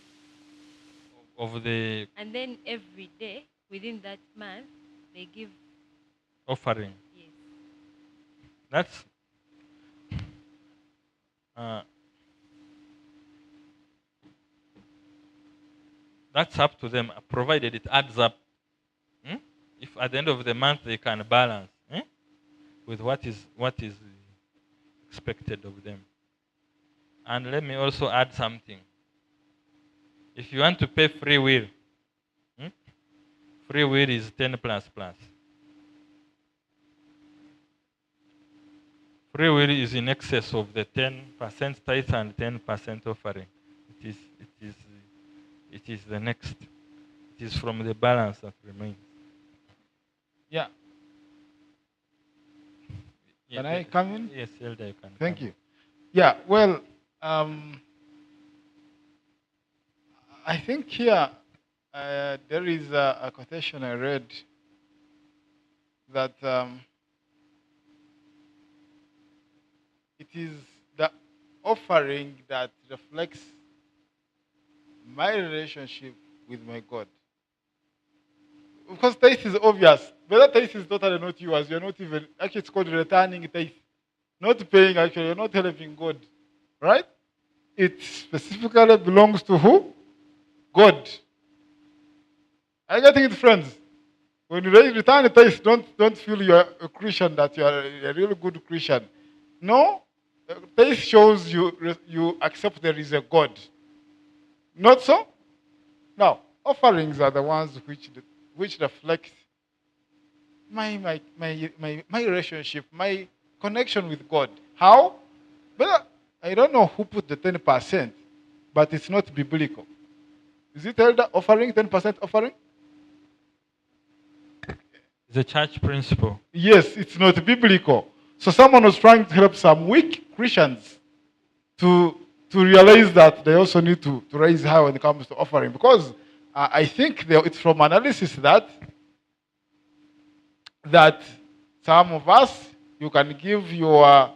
Of the And then every day, within that month, they give offering. Yes. That's up to them, provided it adds up. If at the end of the month they can balance with what is expected of them. And let me also add something. If you want to pay free will, free will is 10 plus plus. Free will is in excess of the 10% tithe and 10% offering. It is the next. It is from the balance that remains. Yeah. Can I come in? Yes, Elder, you can. Thank you. Yeah, well, I think here there is a quotation I read that it is offering that reflects my relationship with my God. Because tithe is obvious. But that tithe is totally not yours. You're not even, actually, it's called returning tithe. Not paying, actually, you're not helping God. Right? It specifically belongs to who? God. Are you getting it, friends? When you return the tithe, don't feel you're a Christian, that you are a really good Christian. No, tithe shows you accept there is a God. Not so? Now, offerings are the ones which reflect my relationship, my connection with God. How? But I don't know who put the 10%, but it's not biblical. Is it elder offering, 10% offering? The church principle. Yes, it's not biblical. So someone was trying to help some weak Christians to realize that they also need to raise high when it comes to offering. Because I think it's from analysis that some of us, you can give your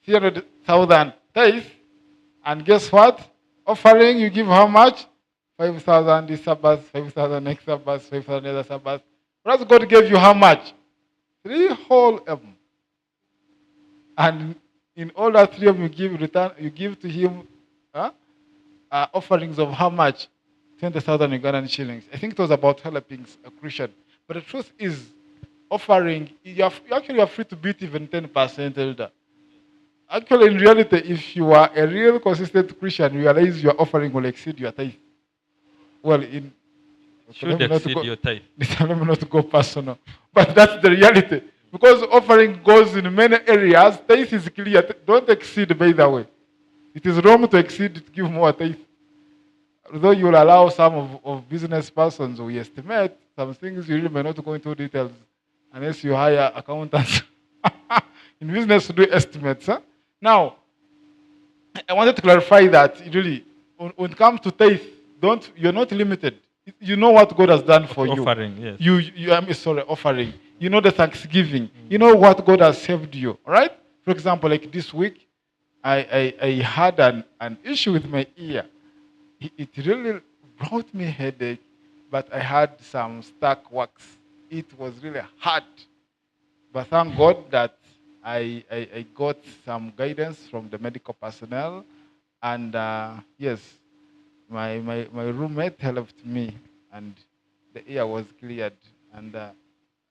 300,000 tithe, and guess what? Offering, you give how much? 5,000 this Sabbath, 5,000 next Sabbath, 5,000 other Sabbath. Whereas God gave you how much? 3 whole of them. And in all that 3 of them, you give to him offerings of how much? 20,000 Ugandan shillings. I think it was about helping a Christian. But the truth is, offering, you actually are free to beat even 10%, elder. Actually, in reality, if you are a real consistent Christian, you realize your offering will exceed your tithe. Well, Should exceed your tithe. let me not go personal, but that's the reality. Because offering goes in many areas, tithe is clear. Don't exceed, by the way. It is wrong to exceed, to give more tithe. Although you will allow some of business persons who estimate some things, you really may not go into details unless you hire accountants in business to do estimates. Huh? Now, I wanted to clarify that really, when it comes to tithe, you're not limited. You know what God has done for you. Offering, yes. Offering. You know the thanksgiving. You know what God has saved you. All right? For example, like this week, I had an issue with my ear. It really brought me headache, but I had some stuck wax. It was really hard. But thank God that I got some guidance from the medical personnel. And yes, my roommate helped me, and the ear was cleared. And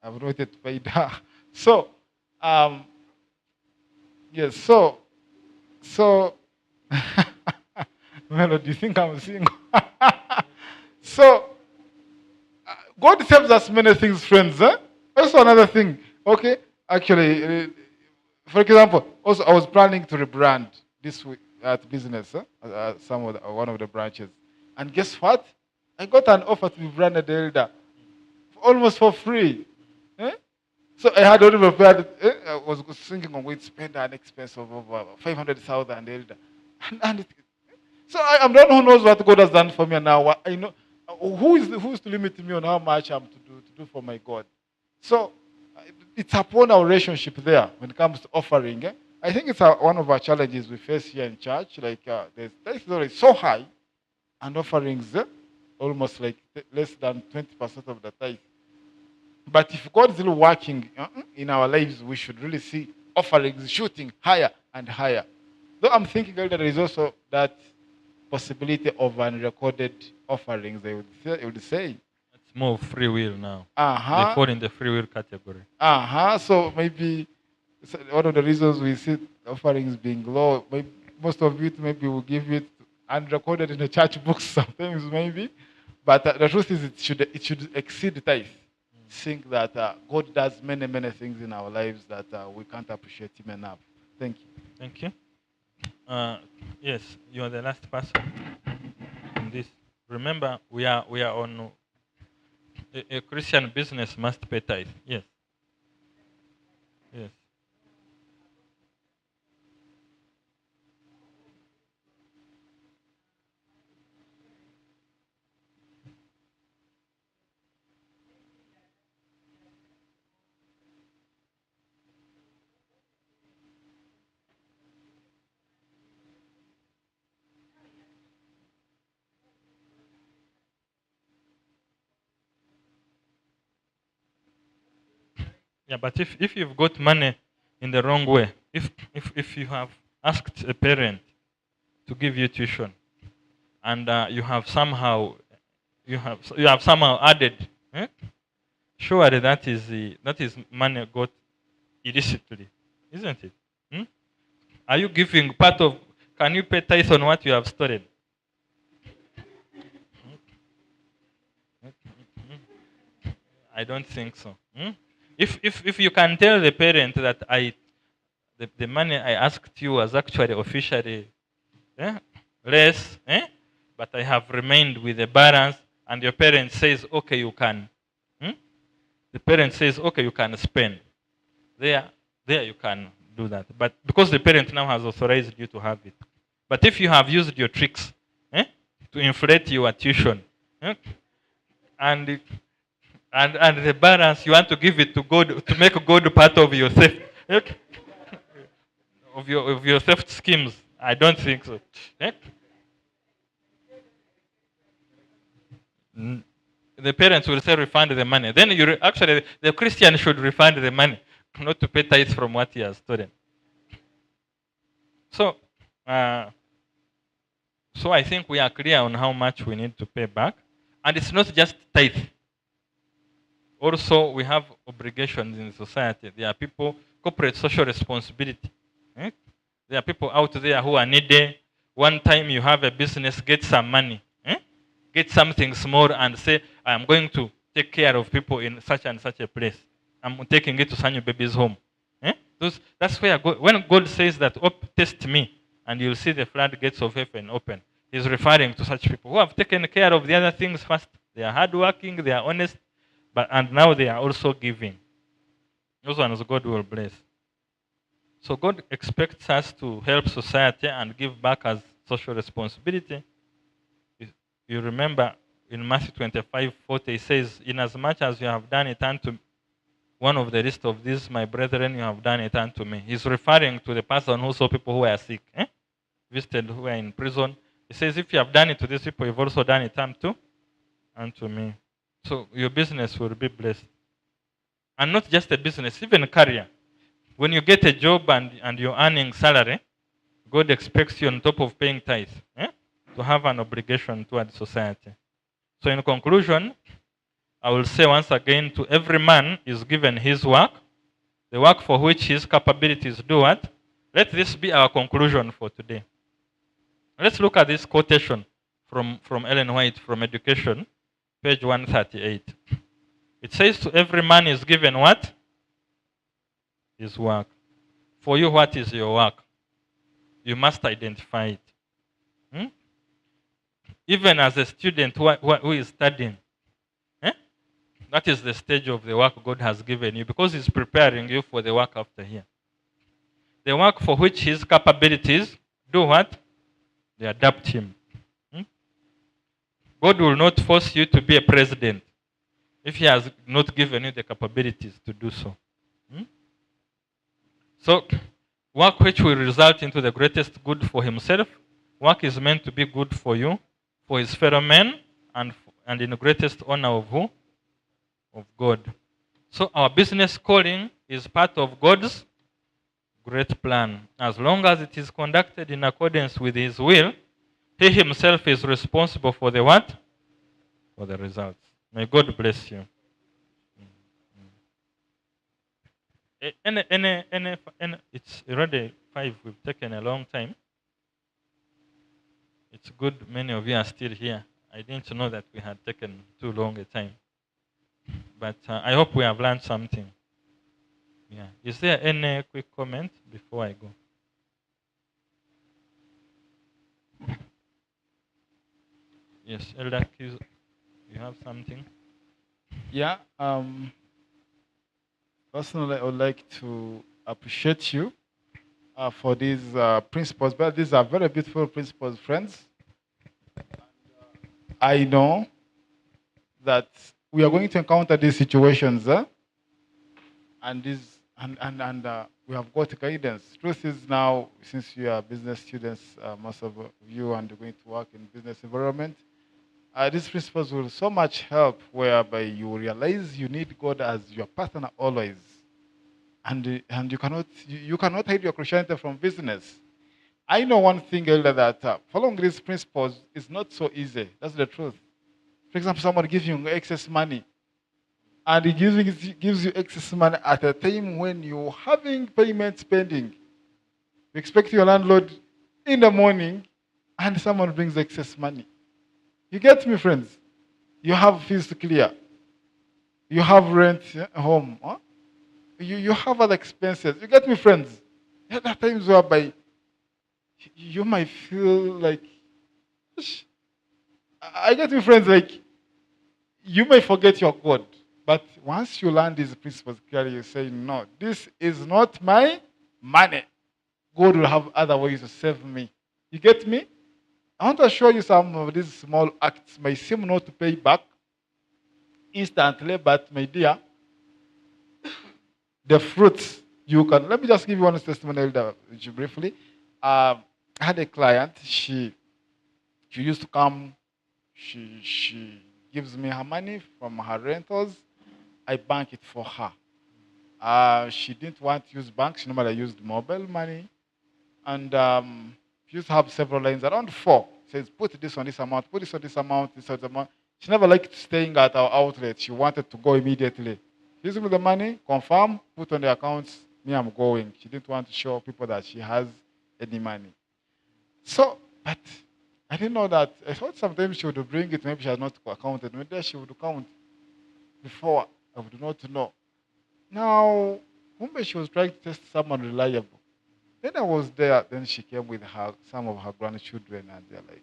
I've waited to pay her. So, yes, so, Melo, do you think I'm single? So, God saves us many things, friends. Eh? Also, another thing. Okay, actually, for example, also I was planning to rebrand this week at business, one of the branches, and guess what? I got an offer to be branded elder, almost for free. Eh? So I had already prepared. I was thinking of going to spend an expense of over 500,000 elder, and so I'm the one who knows what God has done for me, and now I know who's to limit me on how much I'm to do for my God. So it's upon our relationship there when it comes to offering. Eh? I think it's one of our challenges we face here in church. Like the tithe is already so high, and offerings almost like less than 20% of the tithe. But if God is really working in our lives, we should really see offerings shooting higher and higher. Though I'm thinking that there is also that possibility of unrecorded offerings, I would say. It's more free will now. Uh-huh. They fall in the free will category. So maybe one of the reasons we see offerings being low, maybe most of it maybe will give it unrecorded in the church books sometimes maybe. But the truth is it should exceed the tithe. Think that God does many, many things in our lives that we can't appreciate him enough. Thank you. Thank you. Yes, you are the last person in this. Remember, we are on a Christian business must pay tithe. Yes. Yes. Yeah, but if you've got money in the wrong way, if you have asked a parent to give you tuition, and you have somehow added, surely that is money got illicitly, isn't it? Hmm? Are you giving part of? Can you pay tithe on what you have stolen? I don't think so. If you can tell the parent that the money I asked you was actually officially less, but I have remained with the balance, and your parent says, okay, you can. The parent says, okay, you can spend. There you can do that. But because the parent now has authorized you to have it. But if you have used your tricks to inflate your tuition, and the balance you want to give it to God to make God part of your theft, of your theft schemes, I don't think so. The parents will say refund the money. Then actually the Christian should refund the money, not to pay tithes from what he has stolen. So, so I think we are clear on how much we need to pay back, and it's not just tithe. Also, we have obligations in society. There are people, corporate social responsibility. There are people out there who are needy. One time you have a business, get some money. Get something small and say, I'm going to take care of people in such and such a place. I'm taking it to Sanyu Baby's home. That's where when God says that, test me, and you'll see the floodgates of heaven open. He's referring to such people who have taken care of the other things first. They are hardworking, they are honest, and now they are also giving. Those ones God will bless. So God expects us to help society and give back as social responsibility. You remember in Matthew 25:40, it says, inasmuch as you have done it unto one of the least of these, my brethren, you have done it unto me. He's referring to the person who saw people who were sick, visited, who were in prison. He says, if you have done it to these people, you've also done it unto me. So your business will be blessed. And not just a business, even a career. When you get a job and you're earning salary, God expects you, on top of paying tithe, to have an obligation towards society. So in conclusion, I will say once again, to every man is given his work, the work for which his capabilities do what? Let this be our conclusion for today. Let's look at this quotation from Ellen White from Education, page 138. It says, to every man is given what? His work. For you, what is your work? You must identify it. Even as a student who is studying, that is the stage of the work God has given you, because He's preparing you for the work after here. The work for which his capabilities do what? They adapt him. God will not force you to be a president if He has not given you the capabilities to do so. So, work which will result into the greatest good for himself, work is meant to be good for you, for his fellow men, and in the greatest honor of who? Of God. So our business calling is part of God's great plan. As long as it is conducted in accordance with His will, He Himself is responsible for the what? For the results. May God bless you. It's already 5. We've taken a long time. It's good many of you are still here. I didn't know that we had taken too long a time. But I hope we have learned something. Yeah. Is there any quick comment before I go? Yes, Elder Kiz, you have something? Yeah. Personally, I would like to appreciate you for these principles. But these are very beautiful principles, friends. I know that we are going to encounter these situations, and we have got guidance. Truth is now, since you are business students, most of you, and you're going to work in business environment, these principles will so much help, whereby you realize you need God as your partner always. And you cannot hide your Christianity from business. I know one thing, Elder, that following these principles is not so easy. That's the truth. For example, someone gives you excess money, and he gives you excess money at a time when you're having payments pending. You expect your landlord in the morning, and someone brings excess money. You get me, friends? You have fees to clear. You have rent at home. Huh? You have other expenses. You get me, friends? There are times whereby you might feel like, "Ish." I get me, friends, like you may forget your God. But once you learn these principles clearly, you say, no, this is not my money. God will have other ways to save me. You get me? I want to show you some of these small acts may seem not to pay back instantly, but my dear, the fruits you can. Let me just give you one testimony briefly. I had a client. She used to come. She gives me her money from her rentals. I bank it for her. She didn't want to use bank. She normally used mobile money, and she used to have several lines, around four. Says put this on this amount, put this on this amount, this on this amount. She never liked staying at our outlet. She wanted to go immediately. She gives me the money, confirm, put on the accounts. Me, I'm going. She didn't want to show people that she has any money. So, but I didn't know that. I thought sometimes she would bring it. Maybe she has not accounted. Maybe she would count before. I would not know. Now, maybe she was trying to test someone reliable. Then I was there. Then she came with some of her grandchildren, and they're like,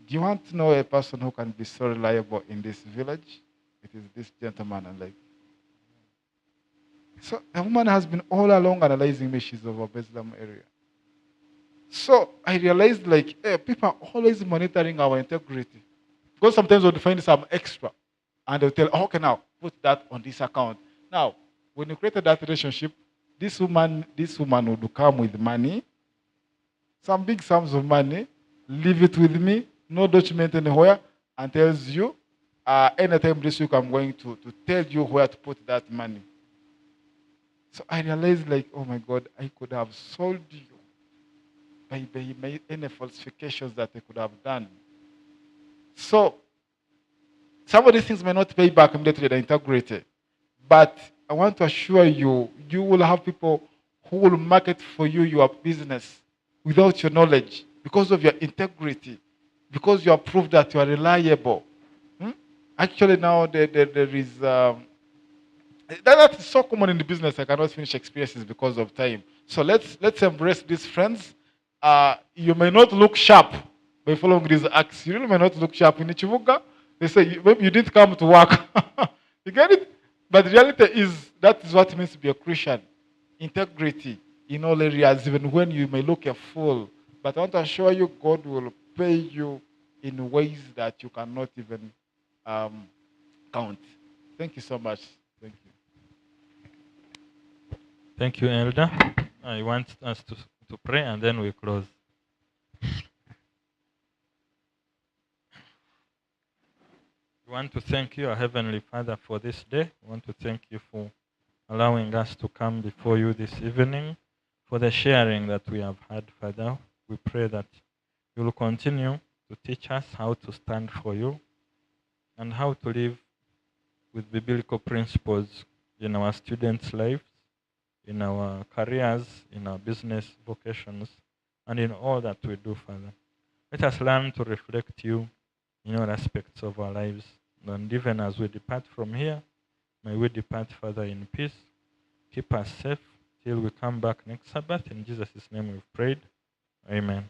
"Do you want to know a person who can be so reliable in this village? It is this gentleman." And like, so the woman has been all along analyzing me. She's over Bethlehem area. So I realized like, hey, people are always monitoring our integrity. Because sometimes we'll find some extra. And they'll tell, oh, okay, now put that on this account. Now, when you created that relationship, this woman would come with money, some big sums of money, leave it with me, no document anywhere, and tells you, anytime this week I'm going to tell you where to put that money. So I realized like, oh my God, I could have sold you by any falsifications that I could have done. So some of these things may not pay back immediately, the integrity. But I want to assure you, you will have people who will market for you your business without your knowledge because of your integrity, because you have proved that you are reliable. Actually, now there is that is so common in the business. I cannot finish experiences because of time. So let's embrace these friends. You may not look sharp by following these acts. You really may not look sharp in Ichivuga. They say maybe you didn't come to work. You get it? But the reality is that is what it means to be a Christian. Integrity in all areas, even when you may look a fool. But I want to assure you, God will pay you in ways that you cannot even count. Thank you so much. Thank you. Thank you, Elder. I want us to pray and then we close. We want to thank you, our Heavenly Father, for this day. We want to thank you for allowing us to come before you this evening, for the sharing that we have had, Father. We pray that you will continue to teach us how to stand for you and how to live with biblical principles in our students' lives, in our careers, in our business vocations, and in all that we do, Father. Let us learn to reflect you in all aspects of our lives. And even as we depart from here, may we depart, Father, in peace. Keep us safe till we come back next Sabbath. In Jesus' name we've prayed. Amen.